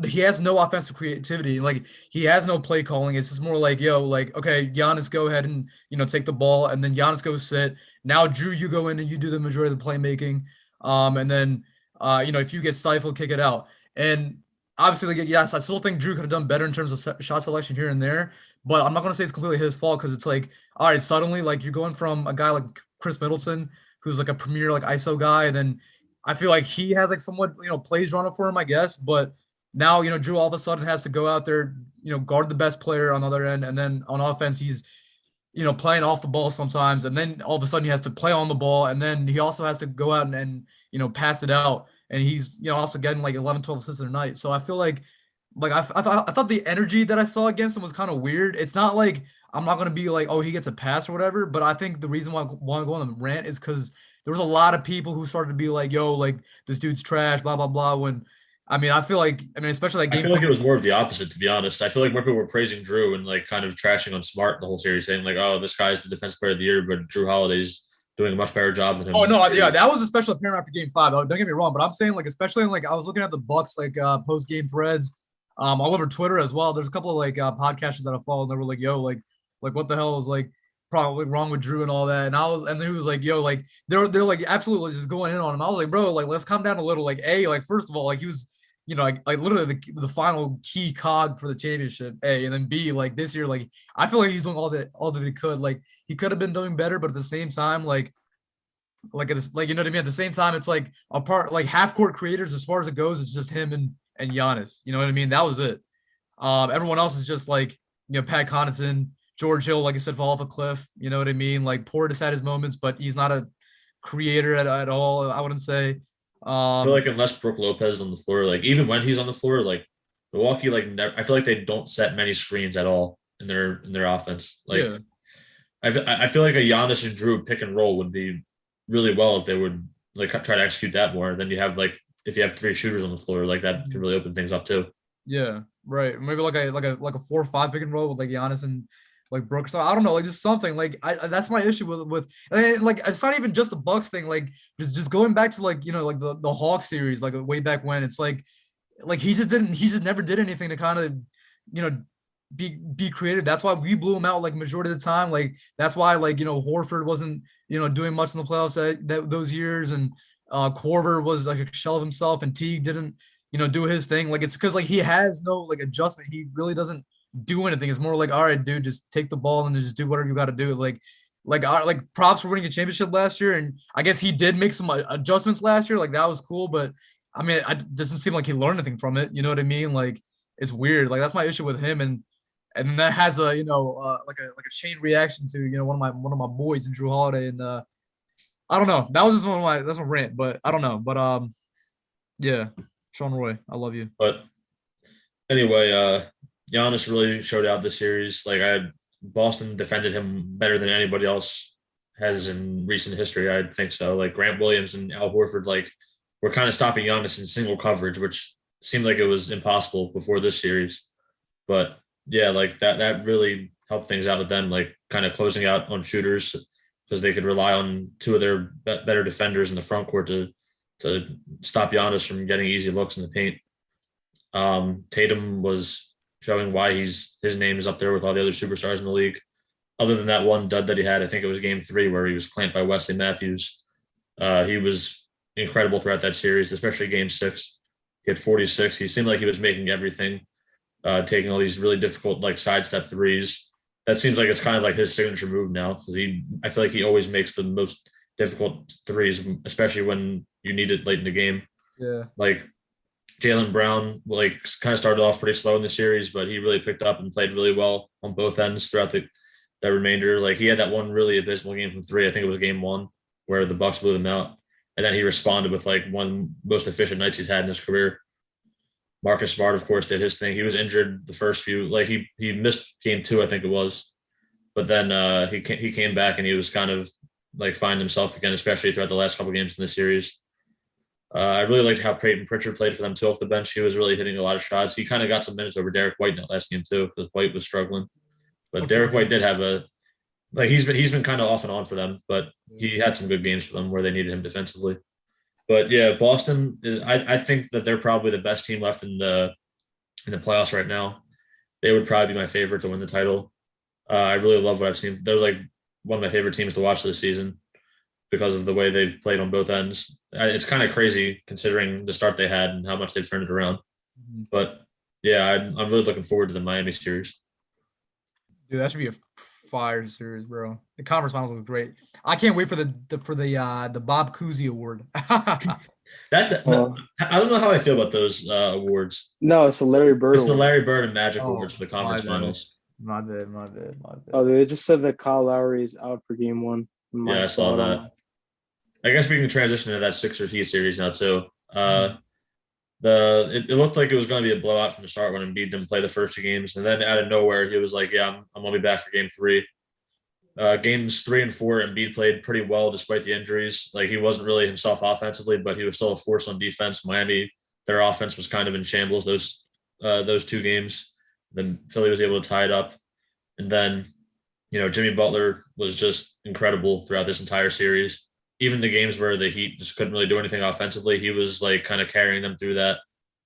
he has no offensive creativity. Like he has no play calling. It's just more like, yo, like, okay, Giannis, go ahead and, take the ball. And then Giannis goes sit. Now, Drew, you go in and you do the majority of the playmaking. And then, if you get stifled, kick it out. And obviously, like, yes, I still think Drew could have done better in terms of shot selection here and there. But I'm not going to say it's completely his fault because it's like, all right, suddenly, like, you're going from a guy like Chris Middleton, who's like a premier, like, ISO guy. And then I feel like he has like somewhat, plays drawn up for him, I guess. But now, Drew all of a sudden has to go out there, guard the best player on the other end. And then on offense, he's, playing off the ball sometimes. And then all of a sudden he has to play on the ball. And then he also has to go out and pass it out. And he's, also getting like 11, 12 assists a night. So I feel like I thought the energy that I saw against him was kind of weird. It's not like I'm not going to be like, oh, he gets a pass or whatever. But I think the reason why I want to go on the rant is because there was a lot of people who started to be like, yo, like this dude's trash, blah, blah, blah. When I feel like, especially that I game. feel like it was more of the opposite, to be honest. I feel like more people were praising Drew and like kind of trashing on Smart the whole series, saying like, "Oh, this guy's the defensive player of the year," but Drew Holiday's doing a much better job than him. Oh no, yeah, that was especially apparent after game five. Don't get me wrong, but I'm saying like, especially in, like I was looking at the Bucks like post game threads, all over Twitter as well. There's a couple of like podcasters that I follow, and they were like, "Yo, like what the hell is like probably wrong with Drew and all that?" And he was like, "Yo, like they're like absolutely just going in on him." I was like, "Bro, like let's calm down a little." Like, like first of all, like he was. Like literally the final key cog for the championship, A, and then B, like this year, like I feel like he's doing all that he could. Like he could have been doing better, but at the same time, like it's like you know what I mean. At the same time, it's like apart like half court creators as far as it goes. It's just him and Giannis. You know what I mean? That was it. Everyone else is just like Pat Connaughton, George Hill, like I said, fall off a cliff. You know what I mean? Like Portis had his moments, but he's not a creator at all. I wouldn't say. I feel like unless Brook Lopez is on the floor, like even when he's on the floor, like Milwaukee, like never, I feel like they don't set many screens at all in their offense. Like Yeah. I feel like a Giannis and Drew pick and roll would be really well if they would like try to execute that more. Then you have like if you have three shooters on the floor, like that can really open things up too. Yeah, right. Maybe like a 4-5 pick and roll with like Giannis like Brooks. I don't know, like just something. Like that's my issue with and like it's not even just the Bucks thing. Like just going back to like like the Hawks series, like way back when. It's like he just never did anything to kind of you know be creative. That's why we blew him out like majority of the time. Like that's why like Horford wasn't doing much in the playoffs those years, and Korver was like a shell of himself, and Teague didn't do his thing. Like it's because like he has no like adjustment. He really doesn't do anything. It's more like, all right, dude, just take the ball and then just do whatever you got to do. Like props for winning a championship last year, and I guess he did make some adjustments last year. Like that was cool, but I mean, it doesn't seem like he learned anything from it. You know what I mean? Like it's weird. Like that's my issue with him, and then that has a like a chain reaction to one of my boys in Drew Holiday, and I don't know. That was just that's my rant, but I don't know. But yeah, Sean Roy, I love you. But anyway, Giannis really showed out this series. Like Boston defended him better than anybody else has in recent history. I think so. Like Grant Williams and Al Horford, like were kind of stopping Giannis in single coverage, which seemed like it was impossible before this series. But yeah, like that really helped things out with them, like kind of closing out on shooters because they could rely on two of their better defenders in the front court to stop Giannis from getting easy looks in the paint. Tatum was showing why his name is up there with all the other superstars in the league. Other than that one dud that he had, I think it was game 3 where he was clamped by Wesley Matthews. He was incredible throughout that series, especially game 6. He had 46. He seemed like he was making everything, taking all these really difficult like sidestep threes. That seems like it's kind of like his signature move now because I feel like he always makes the most difficult threes, especially when you need it late in the game. Yeah. Like Jaylen Brown, like kind of started off pretty slow in the series, but he really picked up and played really well on both ends throughout that remainder. Like he had that one really abysmal game from 3. I think it was game 1 where the Bucks blew them out. And then he responded with like one of the most efficient nights he's had in his career. Marcus Smart, of course, did his thing. He was injured the first few, like he missed game 2, I think it was. But then he came back and he was kind of like finding himself again, especially throughout the last couple games in the series. I really liked how Peyton Pritchard played for them too off the bench. He was really hitting a lot of shots. He kind of got some minutes over Derek White in that last game too because White was struggling. But Derek White did have he's been kind of off and on for them, but he had some good games for them where they needed him defensively. But yeah, Boston I think that they're probably the best team left in the playoffs right now. They would probably be my favorite to win the title. I really love what I've seen. They're like one of my favorite teams to watch this season because of the way they've played on both ends. It's kind of crazy considering the start they had and how much they've turned it around. Mm-hmm. But yeah, I'm really looking forward to the Miami series. Dude, that should be a fire series, bro. The conference finals look great. I can't wait for the Bob Cousy Award. I don't know how I feel about those awards. No, it's the Larry Bird. It's the Larry Bird and Magic Awards for the conference finals. My bad. Oh, they just said that Kyle Lowry is out for game 1. Yeah, I saw that. I guess we can transition to that Sixers Heat series now too. It looked like it was going to be a blowout from the start when Embiid didn't play the first 2 games, and then out of nowhere he was like, "Yeah, I'm going to be back for game 3." Games 3 and 4, Embiid played pretty well despite the injuries. Like he wasn't really himself offensively, but he was still a force on defense. Miami, their offense was kind of in shambles those 2 games. Then Philly was able to tie it up, and then Jimmy Butler was just incredible throughout this entire series. Even the games where the Heat just couldn't really do anything offensively, he was like kind of carrying them through that.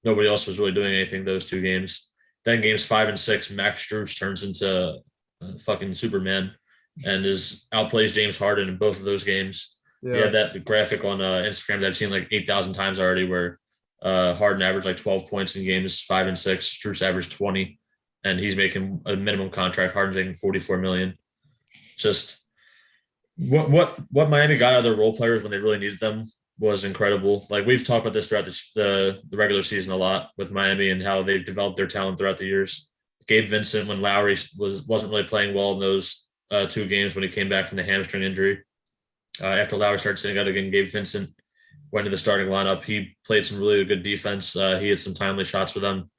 Nobody else was really doing anything those 2 games. Then games 5 and 6, Max Strus turns into fucking Superman and outplays James Harden in both of those games. Yeah, he had that graphic on Instagram that I've seen like 8,000 times already where Harden averaged like 12 points in games 5 and 6. Strus averaged 20, and he's making a minimum contract. Harden's making $44 million. Just what Miami got out of their role players when they really needed them was incredible. Like we've talked about this throughout the regular season a lot with Miami and how they've developed their talent throughout the years. Gabe Vincent, when Lowry wasn't really playing well in those 2 games when he came back from the hamstring injury. After Lowry started sitting out again, Gabe Vincent went to the starting lineup. He played some really good defense. He had some timely shots for them.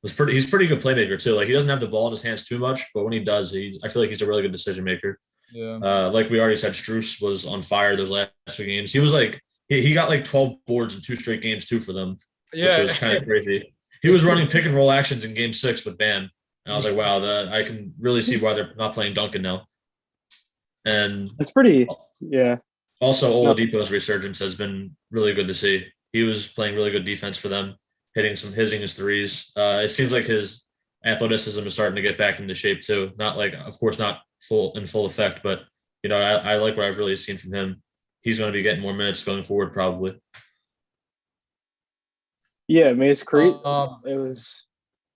He's a pretty good playmaker too. Like he doesn't have the ball in his hands too much, but when he does, I feel like he's a really good decision maker. Yeah. Like we already said, Strus was on fire those last 2 games. He was like he got like 12 boards in 2 straight games too for them. Yeah, which was kind of crazy. He was running pick and roll actions in game 6 with Bam, And I was like, wow, I can really see why they're not playing Duncan now. And It's pretty. Yeah. also, No. Oladipo's resurgence has been really good to see. He was playing really good defense for them, hitting his threes. It seems like his athleticism is starting to get back into shape too. Not like, of course, not full effect, but I like what I've really seen from him. He's going to be getting more minutes going forward, probably. Yeah, I mean it's crazy. Um, It was.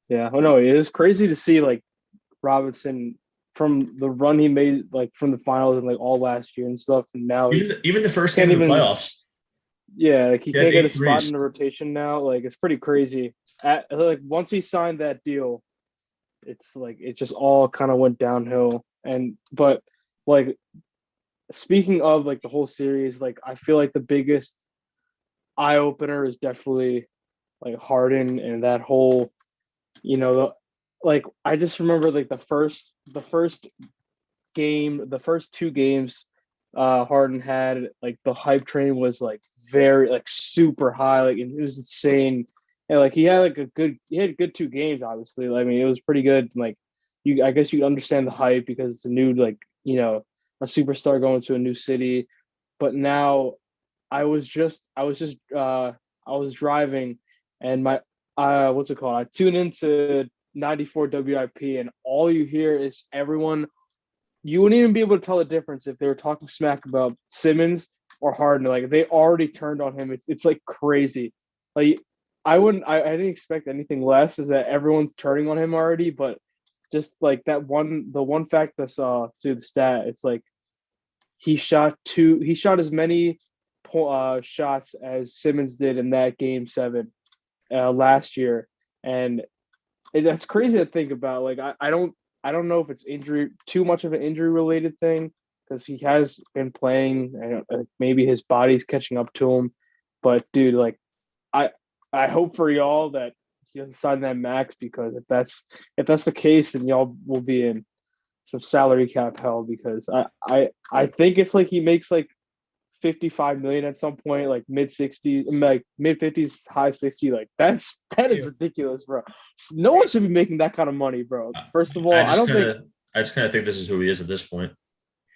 Yeah. Oh no, it was crazy to see like Robinson from the run he made like from the finals and like all last year and stuff, and now Even he's even the first can't game of the even. playoffs, Yeah, like he he had can't get a 8 spot threes. in the rotation now. Like it's pretty crazy. Like once he signed that deal, it's like it just all kind of went downhill. And but like speaking of like the whole series, like I feel like the biggest eye opener is definitely like Harden and that whole, like I just remember like the first game, the first two games Harden had, like the hype train was like very like super high, like and it was insane. And like he had good 2 games, obviously. I mean, it was pretty good. Like I guess you understand the hype because it's a new like, a superstar going to a new city. But now I was driving and my what's it called? I tuned into 94 WIP and all you hear is everyone. You wouldn't even be able to tell the difference if they were talking smack about Simmons or Harden. Like they already turned on him. It's like crazy. Like I didn't expect anything less. Is that everyone's turning on him already? But just like the one fact I saw to the stat, it's like he shot as many shots as Simmons did in that game 7 last year, and that's crazy to think about. Like I don't know if it's too much of an injury related thing because he has been playing and maybe his body's catching up to him. But dude, like I I hope for y'all that he doesn't sign that max because if that's the case, then y'all will be in some salary cap hell because I think it's like he makes like 55 million at some point, like mid 60s, like mid 50s, high 60. Like that is Yeah. ridiculous, bro. No one should be making that kind of money, bro. First of all, I I just don't kind think. of I just kind of think this is who he is at this point.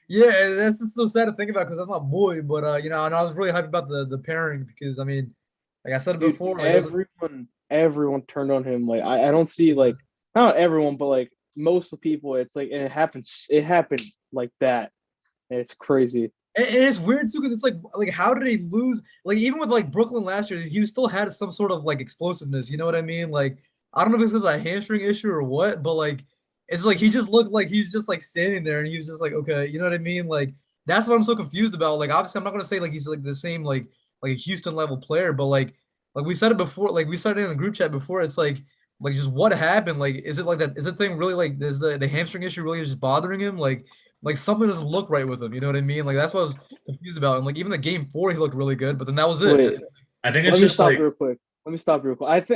Yeah, and that's just so sad to think about because that's my boy. But and I was really hyped about the pairing because I mean, like I said it Dude, before, like it was everyone turned on him. Like I don't see like not everyone, but like most of the people, it's like and it happened like that. And it's crazy. and it's weird too because it's like how did he lose? Like even with like Brooklyn last year, he still had some sort of like explosiveness. You know what I mean? Like I don't know if this is a hamstring issue or what, but like it's like he just looked like he was just like standing there and he was just like okay, you know what I mean? Like that's what I'm so confused about. Like obviously I'm not gonna say like he's like the same like a Houston level player, but like we said it before, like we said it in the group chat before. It's like just what happened? Like is it like that? Is the thing really like is the hamstring issue really just bothering him? Like something doesn't look right with him. You know what I mean? Like that's what I was confused about. And like even the game 4, he looked really good, but then that was it. Wait, I think let it's me just stop like real quick.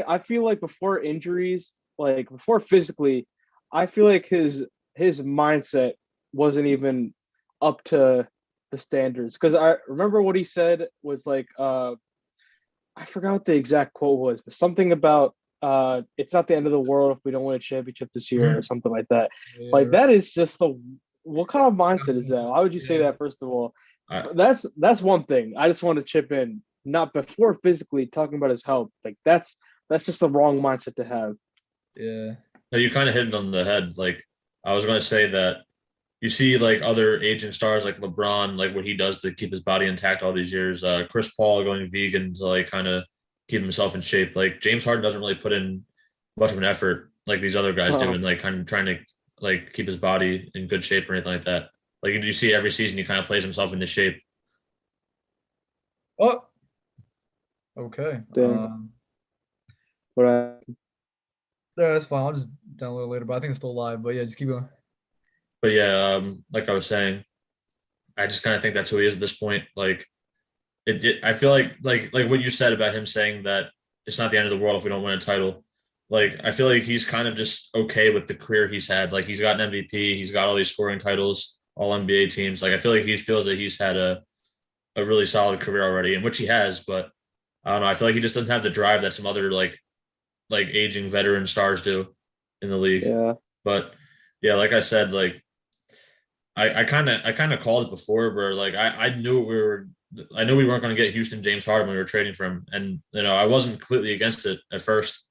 I feel like before injuries, like before physically, I feel like his mindset wasn't even up to the standards. Because I remember what he said was like I forgot what the exact quote was, but something about it's not the end of the world if we don't win a championship this year or something like that. Like Yeah, that is just the what kind of mindset is that? Why would you say yeah, that first of all? I, But that's one thing. I just want to chip in. Not before physically talking about his health. Like that's just the wrong mindset to have. yeah. no, you kind of hit it on the head. Like I was going to say that you see like other aging stars like LeBron, like what he does to keep his body intact all these years. Chris Paul going vegan to like kind of keep himself in shape. Like James Harden doesn't really put in much of an effort like these other guys do, Uh, and like kind of trying to like keep his body in good shape or anything like that. Like you see every season, he kind of plays himself into shape. Oh, okay. dang. But Yeah, that's fine. I'll just download it later, but I think it's still live. But yeah, just keep going. But yeah, like I was saying, I just kind of think that's who he is at this point. Like I feel like what you said about him saying that it's not the end of the world if we don't win a title. Like I feel like he's kind of just okay with the career he's had. Like he's got an MVP, he's got all these scoring titles, all NBA teams. Like I feel like he feels that he's had a really solid career already, and which he has. But I don't know. I feel like he just doesn't have the drive that some other like aging veteran stars do in the league. yeah. But yeah, like I said, like I kind of called it before, where like I knew we weren't going to get Houston James Harden when we were trading for him, and I wasn't completely against it at first,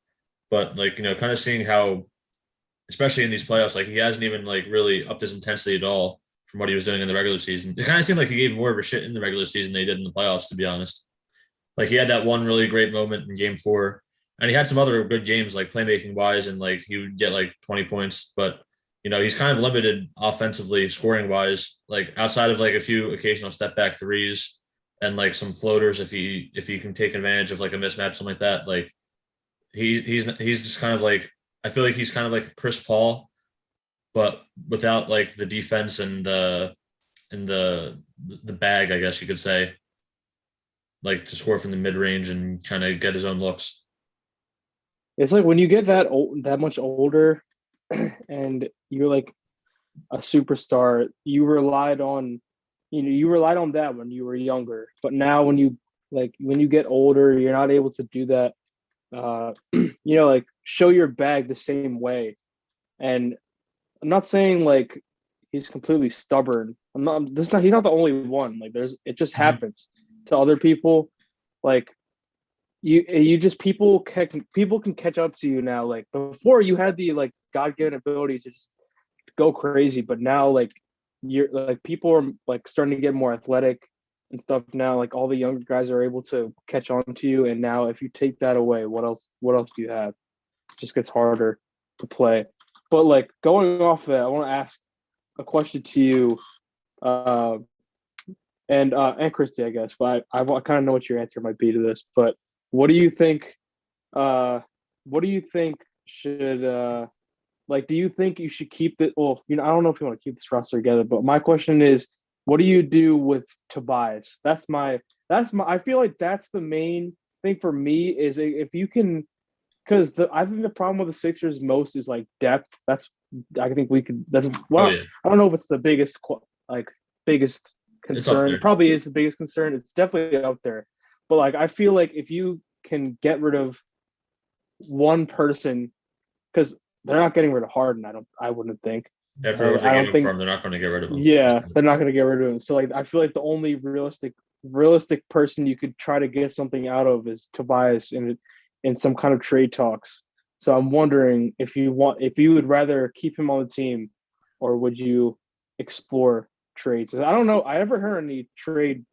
but like kind of seeing how, especially in these playoffs, like he hasn't even like really upped his intensity at all from what he was doing in the regular season. It kind of seemed like he gave more of a shit in the regular season than he did in the playoffs, to be honest. Like he had that one really great moment in Game 4, and he had some other good games like playmaking wise, and like he would get like 20 points, but he's kind of limited offensively, scoring wise, like outside of like a few occasional step back threes and like some floaters if he can take advantage of like a mismatch, something like that. Like he's just kind of like, I feel like he's kind of like Chris Paul, but without like the defense and the bag, I guess you could say, like to score from the mid range and kind of get his own looks. It's like when you get that much older, and you're like a superstar, you relied on that when you were younger. But now when you get older, you're not able to do that. Like show your bag the same way. And I'm not saying like he's completely stubborn. He's not the only one. Like it just happens to other people. Like you just people can catch up to you now. Like before you had the like God-given ability to just go crazy, but now like you're like people are like starting to get more athletic and stuff now. Like all the younger guys are able to catch on to you, and now if you take that away, what else do you have? It just gets harder to play. But like going off that, I want to ask a question to you, and Christy, I guess. But I kind of know what your answer might be to this. But what do you think? What do you think should like? Do you think you should keep it? Well, I don't know if you want to keep this roster together. But my question is, what do you do with Tobias? That's my. I feel like that's the main thing for me is if you can, because I think the problem with the Sixers most is like depth. I think we could. Yeah. I don't know if it's the biggest concern. It probably is the biggest concern. It's definitely out there. But like I feel like if you can get rid of one person, because they're not getting rid of Harden, I wouldn't think. After what they gave him from, they're not going to get rid of him. Yeah, they're not going to get rid of him. So like I feel like the only realistic person you could try to get something out of is Tobias in some kind of trade talks. So I'm wondering if you would rather keep him on the team, or would you explore trades? I don't know. I never heard any trade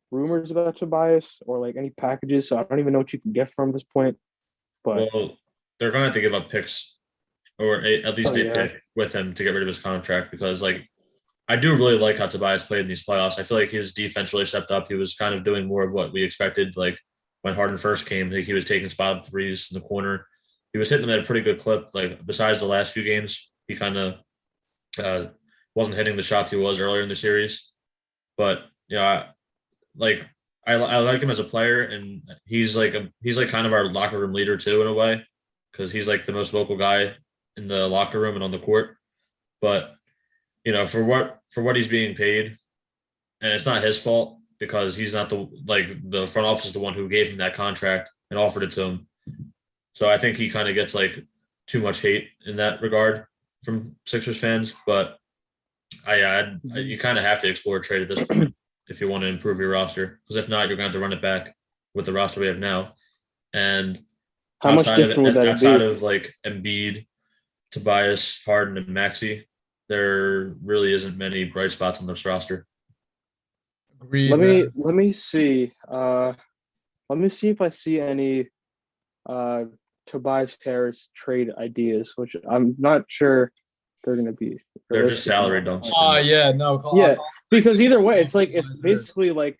rumors about Tobias or like any packages, so I don't even know what you can get from this point. But they're going to have to give up picks, or at least a pick with him to get rid of his contract, because like I do really like how Tobias played in these playoffs. I feel like his defense really stepped up. He was kind of doing more of what we expected. Like when Harden first came, like he was taking spot threes in the corner. He was hitting them at a pretty good clip. Like besides the last few games, he kind of wasn't hitting the shots he was earlier in the series. But I like him as a player, and he's like kind of our locker room leader too in a way, because he's like the most vocal guy in the locker room and on the court. But for what he's being paid, and it's not his fault because he's not the front office is the one who gave him that contract and offered it to him. So I think he kind of gets like too much hate in that regard from Sixers fans. But you kind of have to explore a trade at this point if you want to improve your roster, because if not, you're going to have to run it back with the roster we have now. And how much different would that be? Outside of like Embiid, Tobias, Harden, and Maxey, there really isn't many bright spots on this roster. Agreed. Let me see. Let me see if I see any Tobias Harris trade ideas, which I'm not sure they're going to be. They're just salary dumps. Because either way, it's like it's basically like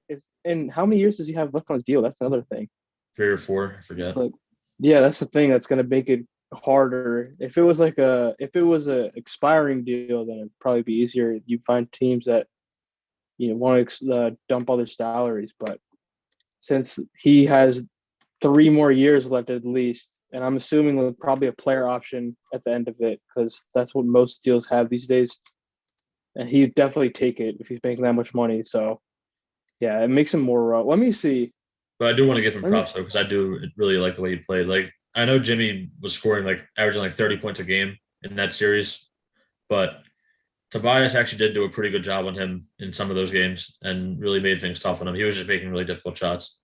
it's. And how many years does he have left on his deal? That's another thing. 3 or 4, I forget. It's like, yeah, that's the thing that's going to make it harder. If it was a expiring deal, then it'd probably be easier. You find teams that want to dump all their salaries, but since he has 3 more years left at least, and I'm assuming with probably a player option at the end of it, because that's what most deals have these days, and he'd definitely take it if he's making that much money. So yeah, it makes him more let me see. But I do want to give him props though, because I do really like the way he played. Like I know Jimmy was scoring like averaging like 30 points a game in that series, but Tobias actually did do a pretty good job on him in some of those games and really made things tough on him. He was just making really difficult shots.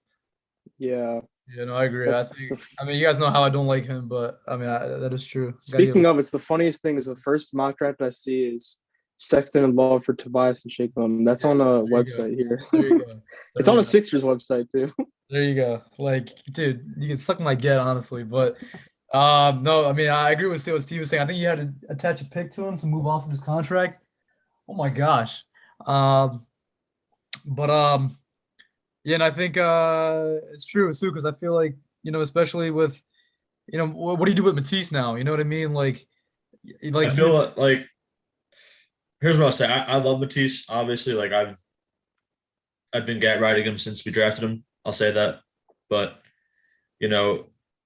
Yeah. Yeah, no, I agree. That's I mean, you guys know how I don't like him, but I mean, that is true. Speaking of, it's the funniest thing is the first mock draft I see is Sexton and Love for Tobias and Shake Milton. That's on a website here. There you go. It's on a Sixers website too. There you go. Like, dude, you can suck my get, honestly. But no, I mean, I agree with what Steve was saying. I think you had to attach a pick to him to move off of his contract. Oh my gosh. But yeah, and I think it's true too, because I feel like, especially with, what do you do with Matisse now? You know what I mean? Like I feel like here's what I'll say. I love Matisse. Obviously, like I've been riding him since we drafted him. I'll say that. But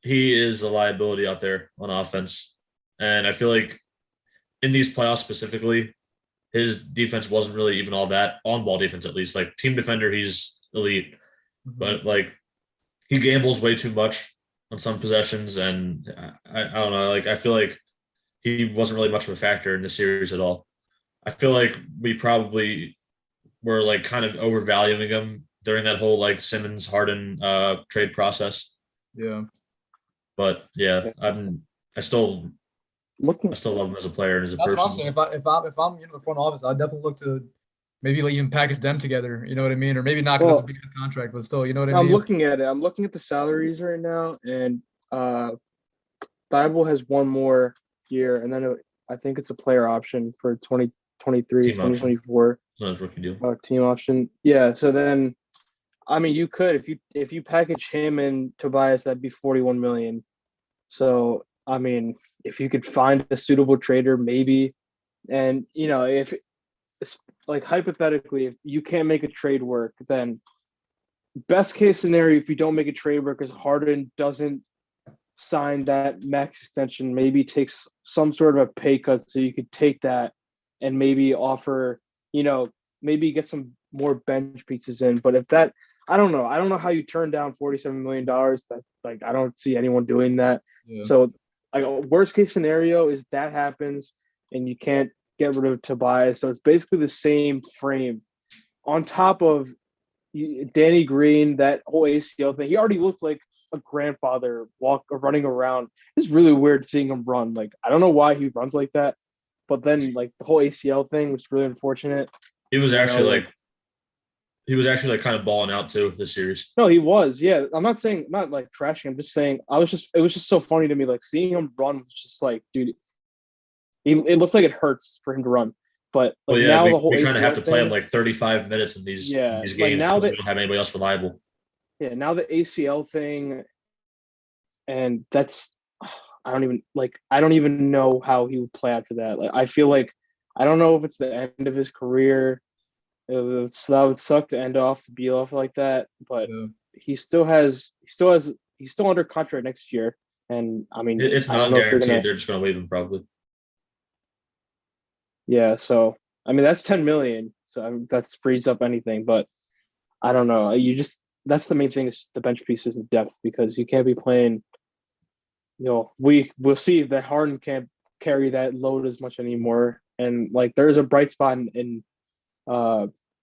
he is a liability out there on offense. And I feel like in these playoffs specifically, his defense wasn't really even all that, on ball defense at least. Like team defender, he's elite. But like he gambles way too much on some possessions, and I don't know. Like I feel like he wasn't really much of a factor in the series at all. I feel like we probably were like kind of overvaluing him during that whole like Simmons Harden trade process. Yeah. But yeah, I still love him as a player and as a person. That's what I'm saying. If I'm in the front office, I'd definitely look to maybe like even package them together. You know what I mean? Or maybe not because it's a big contract, but still, you know what I mean? I'm looking at it. I'm looking at the salaries right now, and Thibault has one more year, and then I think it's a player option for 2023, 2024. No, it's rookie deal. Team option. Yeah. So then, I mean, you could if you package him and Tobias, that'd be 41 million. So I mean, if you could find a suitable trader, maybe, and if it's like hypothetically, if you can't make a trade work, then best case scenario, if you don't make a trade work, is Harden doesn't sign that max extension, maybe takes some sort of a pay cut, so you could take that and maybe offer, maybe get some more bench pieces in. But if that, I don't know how you turn down $47 million. That like I don't see anyone doing that. Yeah. So like worst case scenario is that happens and you can't get rid of Tobias. So it's basically the same frame on top of Danny Green, that whole ACL thing. He already looked like a grandfather running around. It's really weird seeing him run. Like, I don't know why he runs like that, but then like the whole ACL thing was really unfortunate. He was actually kind of balling out too this series. No, he was. Yeah. I'm not like trashing. I'm just saying it was just so funny to me. Like seeing him run was just like, dude, it looks like it hurts for him to run. But like now the whole we kind of have to play him like 35 minutes in these games. Like now that we don't have anybody else reliable. Yeah, now the ACL thing, and that's I don't even know how he would play after that. Like I feel like I don't know if it's the end of his career. That would suck to end off to be off like that, but he's still under contract next year, and I mean it's not guaranteed. They're just going to leave him probably. Yeah, so I mean that's 10 million, so that frees up anything. But I don't know. That's the main thing is the bench pieces and depth, because you can't be playing. We'll see that Harden can't carry that load as much anymore, and like there's a bright spot in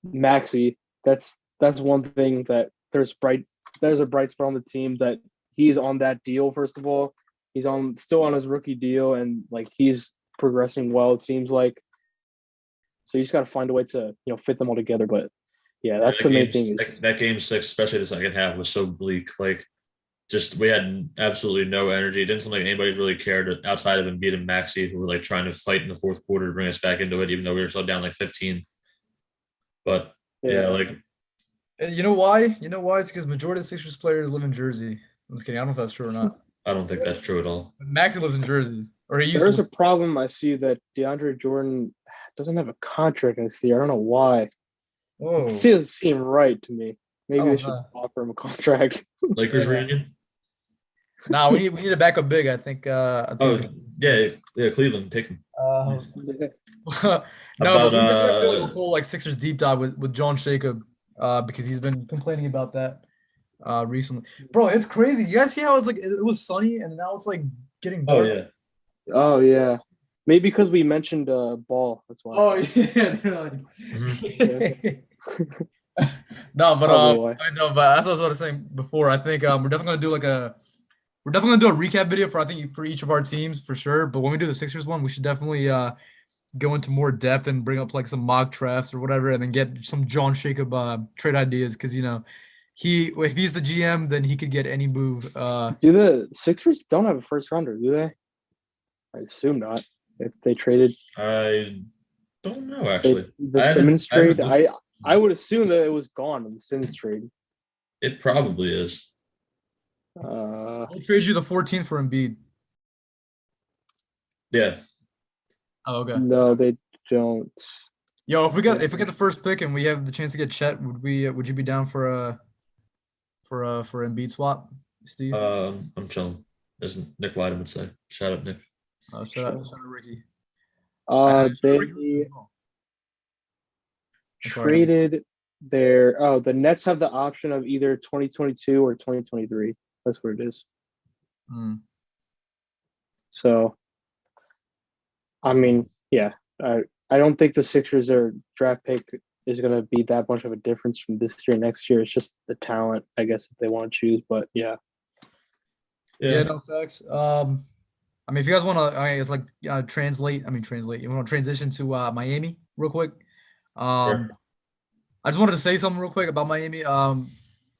Maxey. That's one thing that there's a bright spot on the team, that he's on that deal. First of all, he's still on his rookie deal, and like he's progressing well, it seems like. So you just got to find a way to fit them all together. But yeah, that's the main thing. That game 6, especially the second half, was so bleak. Like, just we had absolutely no energy. It didn't seem like anybody really cared outside of Embiid and Maxey, who were like trying to fight in the fourth quarter to bring us back into it, even though we were still down like 15. But yeah, like you know why? It's because majority of Sixers players live in Jersey. I'm just kidding. I don't know if that's true or not. I don't think that's true at all. Maxey lives in Jersey, or he used. There's a problem. I see that DeAndre Jordan doesn't have a contract next year. I don't know why. Oh, it doesn't seem right to me. Maybe they should offer him a contract. Lakers reunion? No, we need a backup big. I think. Cleveland, take him. No, whole like Sixers deep dive with John Jacob, because he's been complaining about that recently. Bro, it's crazy. You guys see how it's like it was sunny and now it's like getting dark? Oh yeah. Oh yeah. Maybe because we mentioned Ball. That's why. Oh yeah, they're Mhm. like no, but Probably why. I know, but as I was saying before, I think we're definitely gonna do we're definitely gonna do a recap video for I think for each of our teams for sure. But when we do the Sixers one, we should definitely go into more depth and bring up like some mock drafts or whatever, and then get some John Jacob trade ideas because he if he's the GM, then he could get any move. Do the Sixers don't have a first rounder, do they? I assume not. If they traded I don't know actually. the Simmons I haven't trade, looked. I would assume that it was gone in the Simmons trade. It probably is. We'll trade you the 14th for Embiid. Yeah. Oh, okay. No, they don't. Yo, if we get the first pick and we have the chance to get Chet, would you be down for for Embiid swap, Steve? I'm chilling, as Nick Lyden would say. Shout out, Nick. Shout out Ricky. Shout out Ricky They as well. I'm sorry. traded the Nets have the option of either 2022 or 2023. That's what it is. Hmm. So, I mean, yeah, I don't think the Sixers their draft pick is going to be that much of a difference from this year next year. It's just the talent, I guess, if they want to choose. But yeah, Yeah, no facts. I mean, if you guys want to, it's like translate. I mean, translate. You want to transition to Miami real quick? Sure. I just wanted to say something real quick about Miami.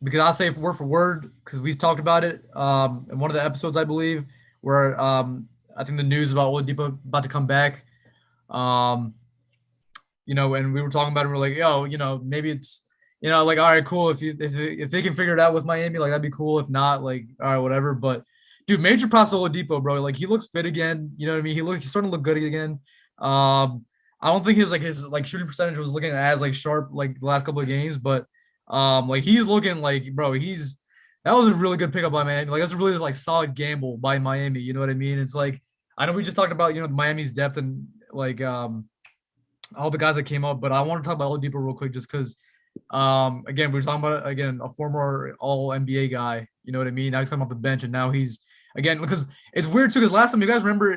Because I'll say word for word because we talked about it. In one of the episodes, I believe, where I think the news about Oladipo about to come back. Um, and we were talking about it. We're like, yo, maybe it's, like, all right, cool. If they can figure it out with Miami, like that'd be cool. If not, like, all right, whatever. But dude, major props to Oladipo, bro. Like he looks fit again. You know what I mean? He's starting to look good again. I don't think his like shooting percentage was looking as like sharp like the last couple of games, but like he's looking like, bro, that was a really good pickup by Miami. Like that's a really like solid gamble by Miami. You know what I mean? It's like I know we just talked about Miami's depth and like all the guys that came up, but I want to talk about Oladipo real quick just because again we were talking about again a former All NBA guy. You know what I mean? Now he's coming off the bench and now he's again because it's weird too because last time you guys remember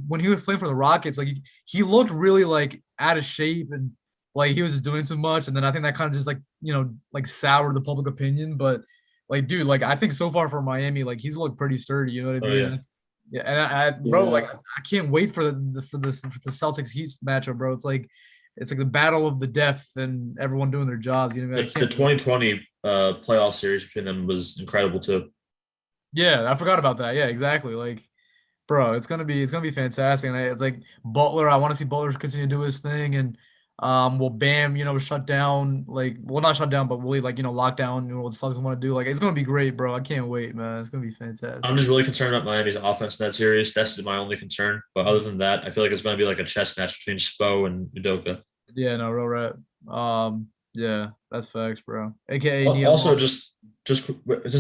when he was playing for the Rockets like he looked really like out of shape and like he was just doing too much and then I think that kind of just like like soured the public opinion but like dude like I think so far for Miami like he's looked pretty sturdy, you know what I Oh mean? yeah. Yeah, and bro, like yeah, I can't wait for the Celtics Heat matchup, bro. It's like the battle of the depth and everyone doing their jobs. You know, what I mean? I The can't wait. 2020 playoff series between them was incredible too. Yeah, I forgot about that. Yeah, exactly. Like, bro, it's gonna be fantastic. And it's like Butler. I want to see Butler continue to do his thing, and will Bam, shut down. Like, well, not shut down, but really like lock down. What the Celtics want to do. Like, it's gonna be great, bro. I can't wait, man. It's gonna be I'm fantastic. just really concerned about Miami's offense in that series. That's my only concern. But other than that, I feel like it's going to be like a chess match between Spo and Udoka. Yeah, no, real rap. Yeah, that's facts, bro. AKA Nia Also, Long. just since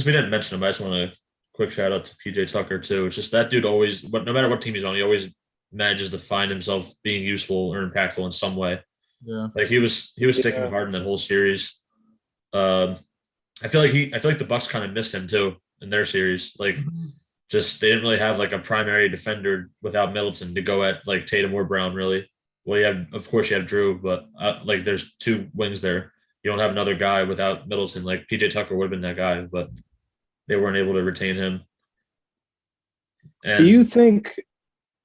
we didn't mention him, I just want to quick shout out to PJ Tucker too. It's just that dude always, but no matter what team he's on, he always manages to find himself being useful or impactful in some way. Yeah. Like he was sticking yeah, hard in that whole series. Um, I feel like the Bucks kind of missed him too in their series. Like Mhm. just they didn't really have like a primary defender without Middleton to go at like Tatum or Brown really. Well, of course you have Drew, but like there's two wings there. You don't have another guy without Middleton. Like PJ Tucker would have been that guy, but they weren't able to retain him. Do you And think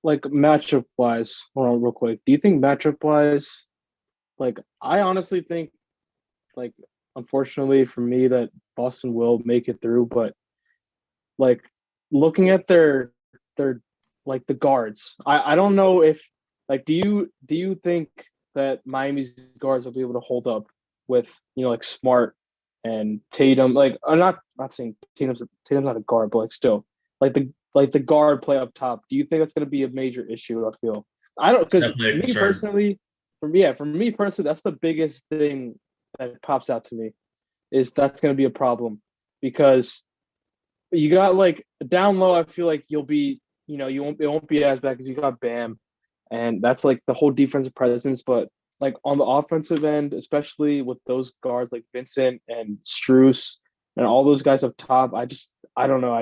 like matchup wise? Hold on, real quick. Do you think matchup wise? Like, I honestly think like unfortunately for me that Boston will make it through, but like looking at their like the guards, I don't know if like do you think that Miami's guards will be able to hold up with like Smart and Tatum? Like I'm not saying Tatum's not a guard, but like still like the guard play up top. Do you think that's going to be a major issue? I feel I don't it's because definitely a me concern. personally, for me personally, that's the biggest thing that pops out to me is that's going to be a problem because you got like down low. I feel like you'll be, it won't be as bad because you got Bam, and that's like the whole defensive presence. But like on the offensive end, especially with those guards like Vincent and Struce and all those guys up top, I don't know.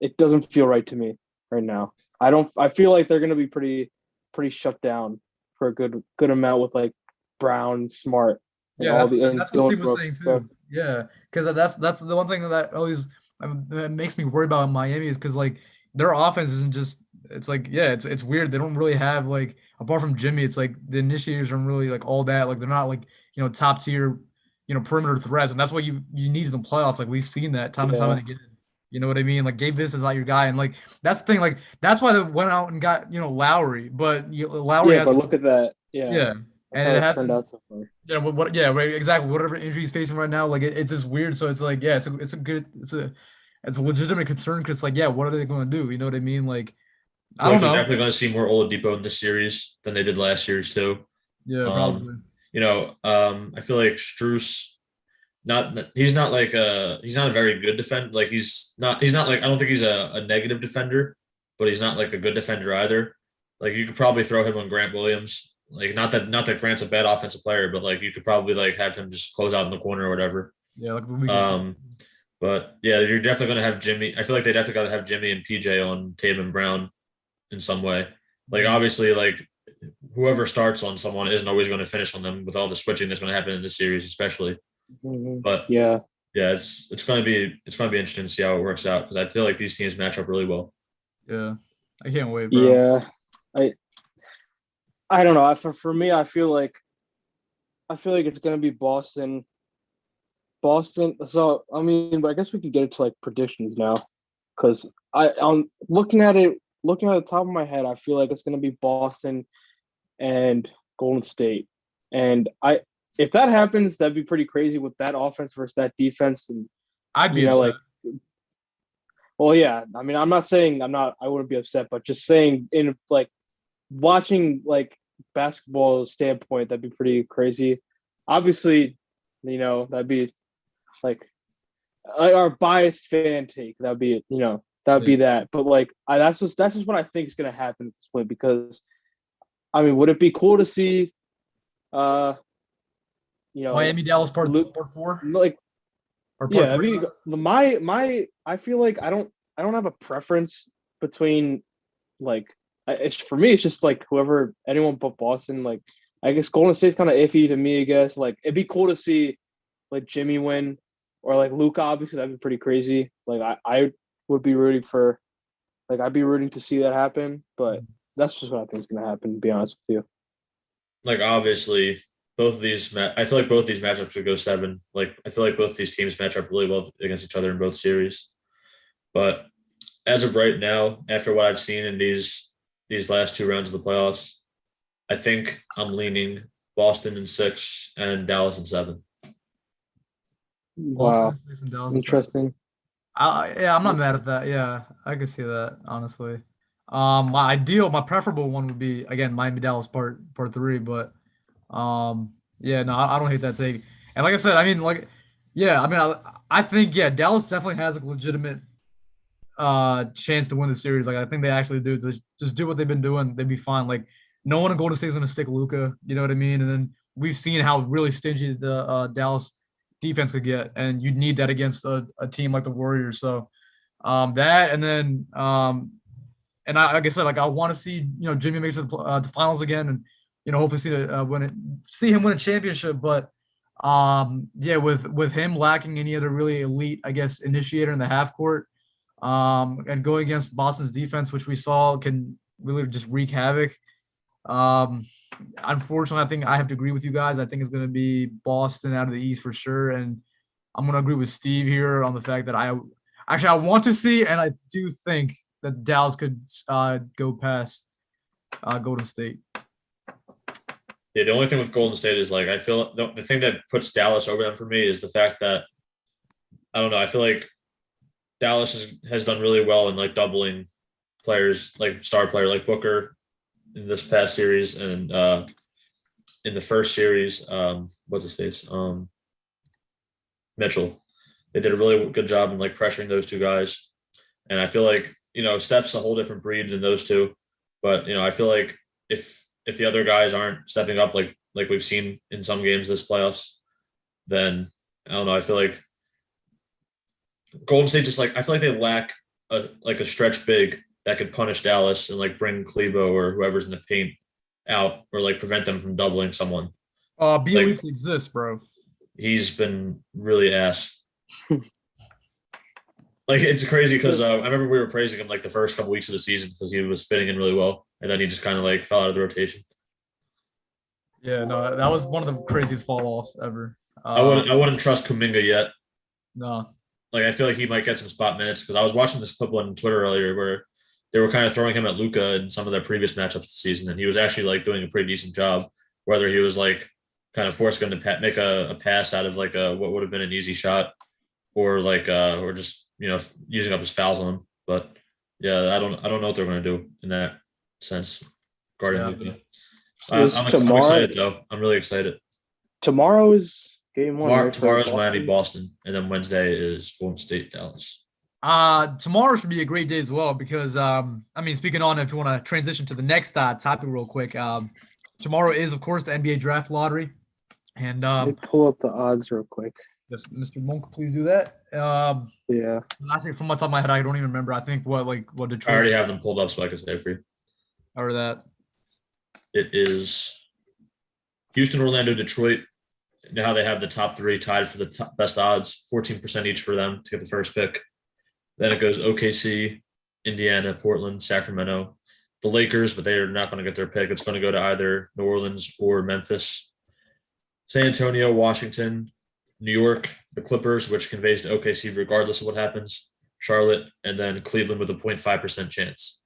It doesn't feel right to me right now. I don't. I feel like they're going to be pretty. pretty shut down for a good amount with like Brown, Smart, and Yeah, all the that's what Dylan Steve was Brooks saying and stuff. too. Yeah, because that's the one thing that always that makes me worry about Miami is because like their offense isn't just it's like yeah it's weird they don't really have like apart from Jimmy it's like the initiators aren't really like all that like they're not like top tier perimeter threats and that's what you need in the playoffs like we've seen that time and time Yeah, and again. You know what I mean? Like Gabe Vincent's not your guy, and like that's the thing. Like that's why they went out and got Lowry, but Lowry yeah, but hasn't. look at that. Yeah, Yeah, that's and how it it's turned hasn't. out so far. Yeah, what? Yeah, right. Exactly. Whatever injury he's facing right now, like it's just weird. So it's like, yeah, it's a legitimate concern because like, yeah, what are they going to do? You know what I mean? Like, I I feel like don't they're know. definitely going to see more Oladipo in this series than they did last year's too. Yeah, Um, probably. I feel like Struess he's not a very good defender. Like he's not like I don't think he's a negative defender, but he's not like a good defender either. Like you could probably throw him on Grant Williams. Like not that Grant's a bad offensive player, but like you could probably like have him just close out in the corner or whatever. Yeah, like the weakest. Um, but yeah, you're definitely gonna have Jimmy. I feel like they definitely gotta have Jimmy and PJ on Tatum and Brown in some way. Like Mhm. obviously, like whoever starts on someone isn't always going to finish on them with all the switching that's going to happen in this series, especially. But Yeah, yeah, it's gonna be interesting to see how it works out because I feel like these teams match up really well. Yeah, I can't wait, bro. yeah. I I don't know. For me, I feel like it's gonna be Boston. Boston. So I mean, but I guess we could get into like predictions now, because I'm looking at the top of my head, I feel like it's gonna be Boston and Golden State, and if that happens, that'd be pretty crazy with that offense versus that defense, and I'd be upset. like, well, yeah. I mean, I'm not saying I wouldn't be upset, but just saying in like watching like basketball standpoint, that'd be pretty crazy. Obviously, that'd be like our biased fan take. That'd be it. That'd Yeah. be that. But like, that's just what I think is gonna happen at this point. Because I mean, would it be cool to see, uh, Miami Dallas Luke part four like or part yeah? I three? mean, my I feel like I don't have a preference between like it's for me. It's just like anyone but Boston. Like I guess Golden State's kind of iffy to me. I guess like it'd be cool to see like Jimmy win or like Luka. Obviously, that'd be pretty crazy. Like I would be rooting for like I'd be rooting to see that happen. But that's just what I think is gonna happen. To be honest with you. Like obviously, I feel like both these matchups would go seven. Like I feel like both these teams match up really well against each other in both series. But as of right now, after what I've seen in these last two rounds of the playoffs, I think I'm leaning Boston in six and Dallas in seven. Wow, Boston, Dallas, interesting. yeah, I'm not mad at that. Yeah, I could see that honestly. My preferable one would be again Miami Dallas part three, but yeah, no, I don't hate that take. And like I said, I mean, like, yeah, I mean, I think yeah, Dallas definitely has a legitimate chance to win the series. Like I think they actually do. Just do what they've been doing, they'd be fine. Like no one in Golden State is gonna stick Luka, you know what I mean? And then we've seen how really stingy the Dallas defense could get, and you need that against a team like the Warriors. So that and then and like I said, like I want to see Jimmy make it to the finals again, and hopefully see him win a championship. But yeah, with him lacking any other really elite, I guess, initiator in the half court, and going against Boston's defense, which we saw can really just wreak havoc. Um, Unfortunately, I think I have to agree with you guys. I think it's going to be Boston out of the East for sure, and I'm going to agree with Steve here on the fact that I want to see, and I do think that Dallas could go past Golden State. Yeah, the only thing with Golden State is like I feel the thing that puts Dallas over them for me is the fact that I don't know. I feel like Dallas has done really well in like doubling players, like star player like Booker in this past series and in the first series, what's his face? Mitchell. They did a really good job in like pressuring those two guys. And I feel like, Steph's a whole different breed than those two. But, I feel like if the other guys aren't stepping up like we've seen in some games this playoffs, then I don't know. I feel like Golden State just like I feel like they lack a stretch big that could punish Dallas and like bring Klebo or whoever's in the paint out or like prevent them from doubling someone. Bielitsa exists, bro. He's been really ass. Like it's crazy because I remember we were praising him like the first couple weeks of the season because he was fitting in really well, and then he just kind of like fell out of the rotation. Yeah, no, that was one of the craziest fall offs ever. I wouldn't trust Kuminga yet. No. Like I feel like he might get some spot minutes because I was watching this clip on Twitter earlier where they were kind of throwing him at Luka in some of their previous matchups this season, and he was actually like doing a pretty decent job. Whether he was like kind of forcing him to make a pass out of like a what would have been an easy shot, or like or just using up his fouls on him. But yeah, I don't know what they're going to do in that sense. Guarding Luka. I'm excited though. I'm really excited. Tomorrow is game one. Tomorrow's Miami, Boston, and then Wednesday is Golden State, Dallas. Tomorrow should be a great day as well because speaking on if you want to transition to the next topic real quick, tomorrow is of course the NBA draft lottery, and let me pull up the odds real quick. Yes, Mr. Monk, please do that. Yeah. Actually, from my top of my head, I don't even remember. I think what Detroit. I already have them pulled up so I can say it for you. Or that. It is Houston, Orlando, Detroit. Now they have the top three tied for the best odds, 14% each for them to get the first pick. Then it goes OKC, Indiana, Portland, Sacramento, the Lakers, but they are not going to get their pick. It's going to go to either New Orleans or Memphis, San Antonio, Washington, New York, the Clippers, which conveys to OKC regardless of what happens, Charlotte, and then Cleveland with a 0.5% chance.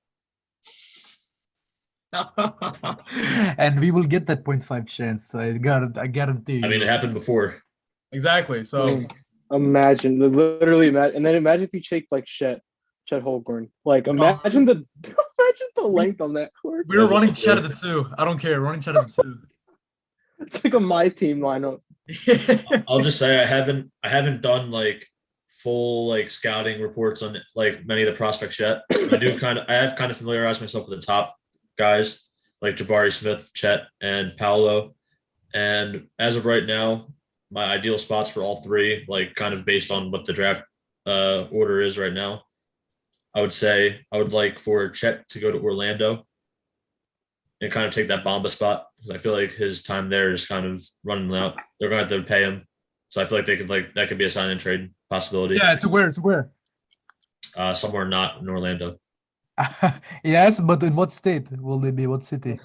And we will get that 0.5 chance. I guarantee. I mean, it happened before. Exactly. So imagine, and then imagine if you take like Chet Holmgren. Like imagine the length on that court. We were running Chet at the 2. I don't care. Running Chet at the 2. It's like my team lineup. I'll just say I haven't done like full like scouting reports on like many of the prospects yet. I have kind of familiarized myself with the top guys like Jabari Smith, Chet, and Paolo. And as of right now, my ideal spots for all three, like kind of based on what the draft order is right now, I would say I would like for Chet to go to Orlando and kind of take that Bamba spot because I feel like his time there is kind of running out. They're going to have to pay him. So I feel like that could be a sign and trade possibility. Yeah, it's where? Somewhere not in Orlando. Yes, but in what state will they be? What city?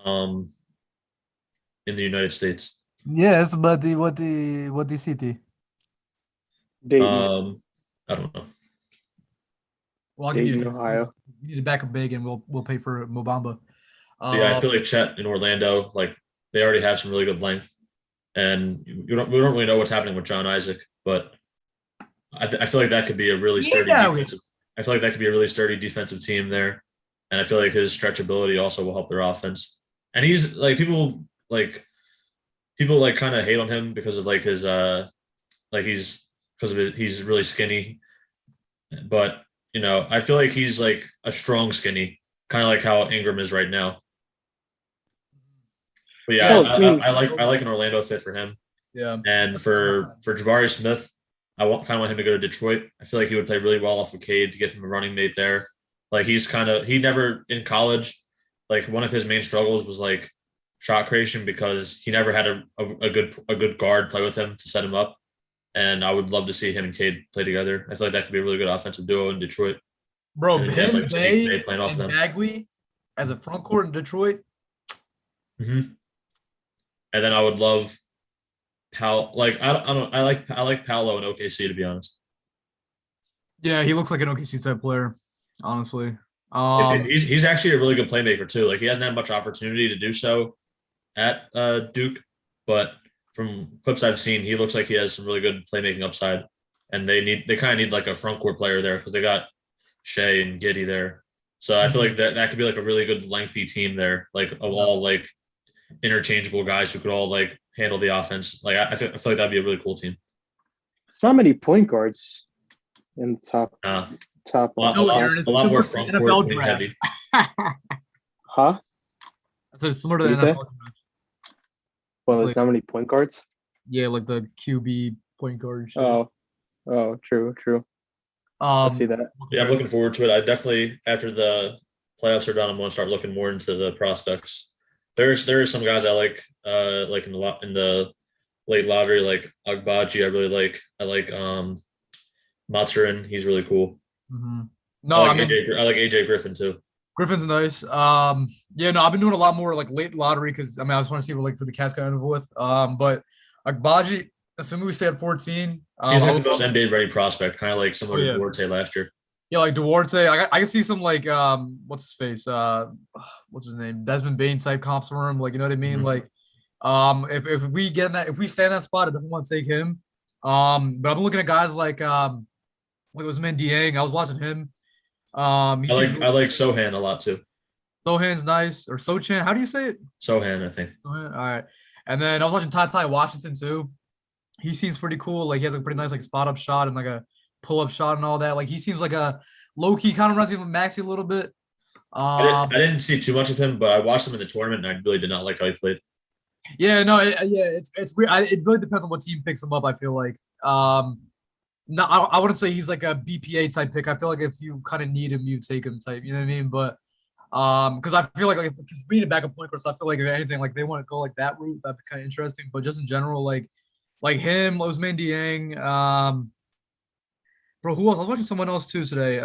In the United States. Yes, but what the city? Dayton. I don't know. Well, I'll give you Ohio. You need to back up big, and we'll pay for Mo Bamba. Yeah, I feel like Chet in Orlando, like they already have some really good length, and we don't really know what's happening with John Isaac, but I feel like that could be a really sturdy. I feel like that could be a really sturdy defensive team there, and I feel like his stretchability also will help their offense. And he's like people kind of hate on him because of like his he's really skinny, but I feel like he's like a strong skinny, kind of like how Ingram is right now. But yeah, I like an Orlando fit for him. Yeah. And for Jabari Smith, I kind of want him to go to Detroit. I feel like he would play really well off of Cade to give him a running mate there. Like he never in college, like one of his main struggles was like shot creation because he never had a good guard play with him to set him up. And I would love to see him and Cade play together. I feel like that could be a really good offensive duo in Detroit. Bro, Penn Bay and Bagley as a front court in Detroit. Mm-hmm. And then I would love I like Paolo and OKC, to be honest. Yeah, he looks like an OKC type player, honestly. He's actually a really good playmaker too. Like he hasn't had much opportunity to do so at Duke, but from clips I've seen, he looks like he has some really good playmaking upside. And they kind of need like a front court player there because they got Shea and Giddey there. So I feel like that could be like a really good lengthy team there, like of all like interchangeable guys who could all like handle the offense. Like I feel like that'd be a really cool team. There's not many point guards in the top. A lot more front court heavy. Huh? So it's similar to the NFL. Well, there's not many point guards. Yeah, like the QB point guard. Oh, true. I see that. Yeah, I'm looking forward to it. I definitely, after the playoffs are done, I'm going to start looking more into the prospects. There are some guys I like in the late lottery, like Agbaji. I really like. I like Maturin. He's really cool. Mhm. I No, like I mean AJ. I like AJ Griffin too. Griffin's nice. Yeah, no, I've been doing a lot more like late lottery because I mean I just want to see what like who the Cats can end up with. But like Baji, assuming we stay at 14, He's I like would the most love, NBA ready prospect, kind of like oh similar to yeah, Duarte last year. yeah, like Duarte. I can see some like what's his face? What's his name? Desmond Bain type comps for him. Like you know what I mean? Mhm. Like if we get in that if we stay in that spot, I definitely want to take him. But I've been looking at guys like it was Dieng. I was watching him. He seems I really like Sohan a lot too. Sohan's nice or Sochan. How do you say it? Sohan, I think. Sohan? All right. And then I was watching Ty Washington too. He seems pretty cool. Like he has a pretty nice like spot up shot and like a pull up shot and all that. Like he seems like a low key kind of reminds me of Maxi a little bit. I didn't see too much of him, but I watched him in the tournament, and I really did not like how he played. Yeah, no, yeah, it's weird. It really depends on what team picks him up. I feel like, no, I wouldn't say he's like a BPA type pick. I feel like if you kind of need him, you take him type. You know what I mean? But because I feel like because being a backup point course, I feel like if anything, like they want to go like that route, that'd be kind of interesting. But just in general, like him, Osman Dieng, bro, who else? I was watching someone else too today.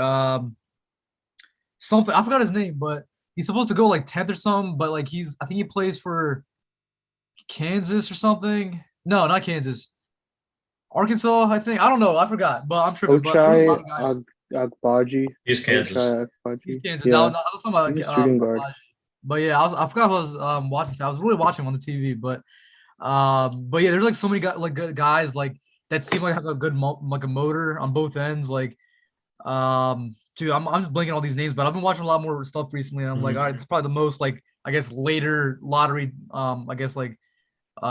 Something I forgot his name, but he's supposed to go like 10th or something. But like I think he plays for Kansas or something. No, not Kansas. Arkansas, I think. I don't know. I forgot, but I'm tripping. But there's a lot Ochai of guys. Agbaji. He's Kansas. Ochai He's Agbaji. Kansas. Yeah, No, I was talking about he's a shooting guard. But yeah, I forgot I was watching. I was really watching on the TV, but yeah, there's like so many guys, like good guys like that seem like have a good like a motor on both ends. Like dude, I'm just blanking all these names, but I've been watching a lot more stuff recently. And I'm like, Mhm. all right, it's probably the most like I guess later lottery I guess like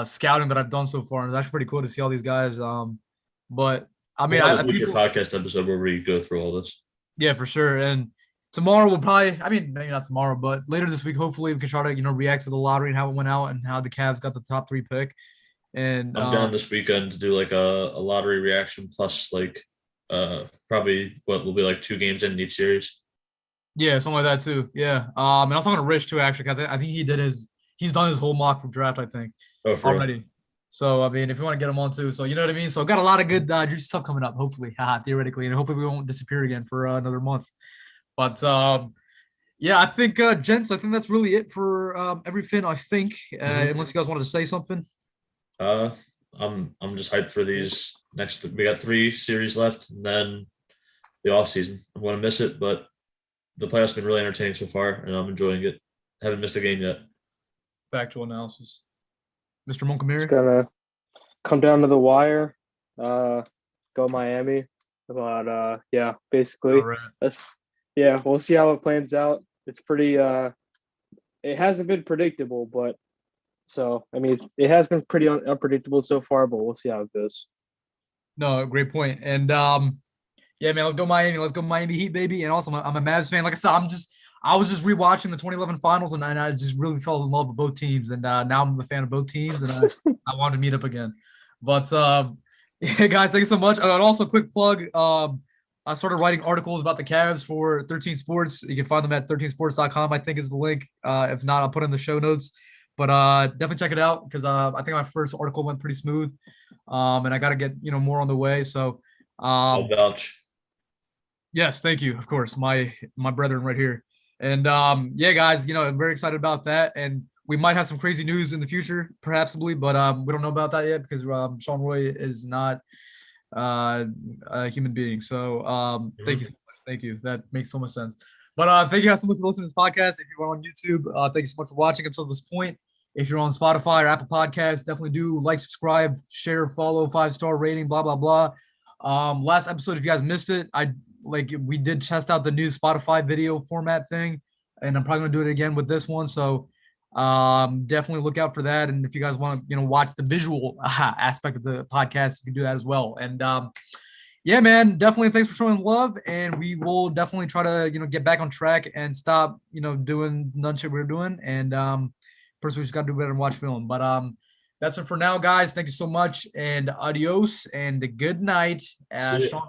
scouting that I've done so far. And it's actually pretty cool to see all these guys. But I mean, We'll have a future people, podcast episode where we go through all this. yeah, for sure. And tomorrow we'll probably, I mean, maybe not tomorrow, but later this week, hopefully we can try to, react to the lottery and how it went out and how the Cavs got the top 3 pick. And I'm down this weekend to do like a lottery reaction plus like probably what will be like 2 games in each series. yeah, something like that too. Yeah. And I was talking to Rich too, actually. I think he's done his whole mock draft, I think, Oh, for real. already. So I mean, if you want to get him on too, so you know what I mean. So I've got a lot of good juicy stuff coming up, hopefully, theoretically, and hopefully we won't disappear again for another month. But yeah, I think gents, I think that's really it for everything. I think, Mhm. unless you guys wanted to say something. Uh, I'm just hyped for these next. We got 3 series left, and then the off season. I'm going to miss it, but the playoffs have been really entertaining so far, and I'm enjoying it. Haven't missed a game yet. Factual analysis, Mr. It's Montgomery. gonna come down to the wire. Go Miami. But yeah, basically All right. we'll see how it plans out. It's pretty it hasn't been predictable, but so I mean it has been pretty unpredictable so far, but we'll see how it goes. No, great point. And yeah, man, let's go Miami. Let's go Miami Heat, baby. And also, I'm a Mavs fan. Like I said, I was just rewatching the 2011 finals, and I just really fell in love with both teams. And now I'm a fan of both teams, and I wanted to meet up again. But yeah, guys, thank you so much. And also, quick plug. I started writing articles about the Cavs for 13 Sports. You can find them at 13sports.com. I think is the link. If not, I'll put it in the show notes. But definitely check it out because I think my first article went pretty smooth. And I got to get more on the way. So I'll vouch. yes, thank you. Of course, my brethren right here. And yeah, guys, I'm very excited about that. And we might have some crazy news in the future, perhaps, but we don't know about that yet because Sean Roy is not a human being. So thank you so much. Thank you. That makes so much sense. But thank you guys so much for listening to this podcast. If you are on YouTube, thank you so much for watching until this point. If you're on Spotify or Apple Podcasts, definitely do like, subscribe, share, follow, 5-star rating, blah, blah, blah. Last episode, if you guys missed it, we did test out the new Spotify video format thing, and I'm probably gonna do it again with this one. So definitely look out for that. And if you guys want to, watch the visual aspect of the podcast, you can do that as well. And yeah, man, definitely thanks for showing love, and we will definitely try to, get back on track and stop, doing none shit we're doing. And first we just gotta do better and watch film. But that's it for now, guys. Thank you so much, and adios, and good night. See ya. Sean,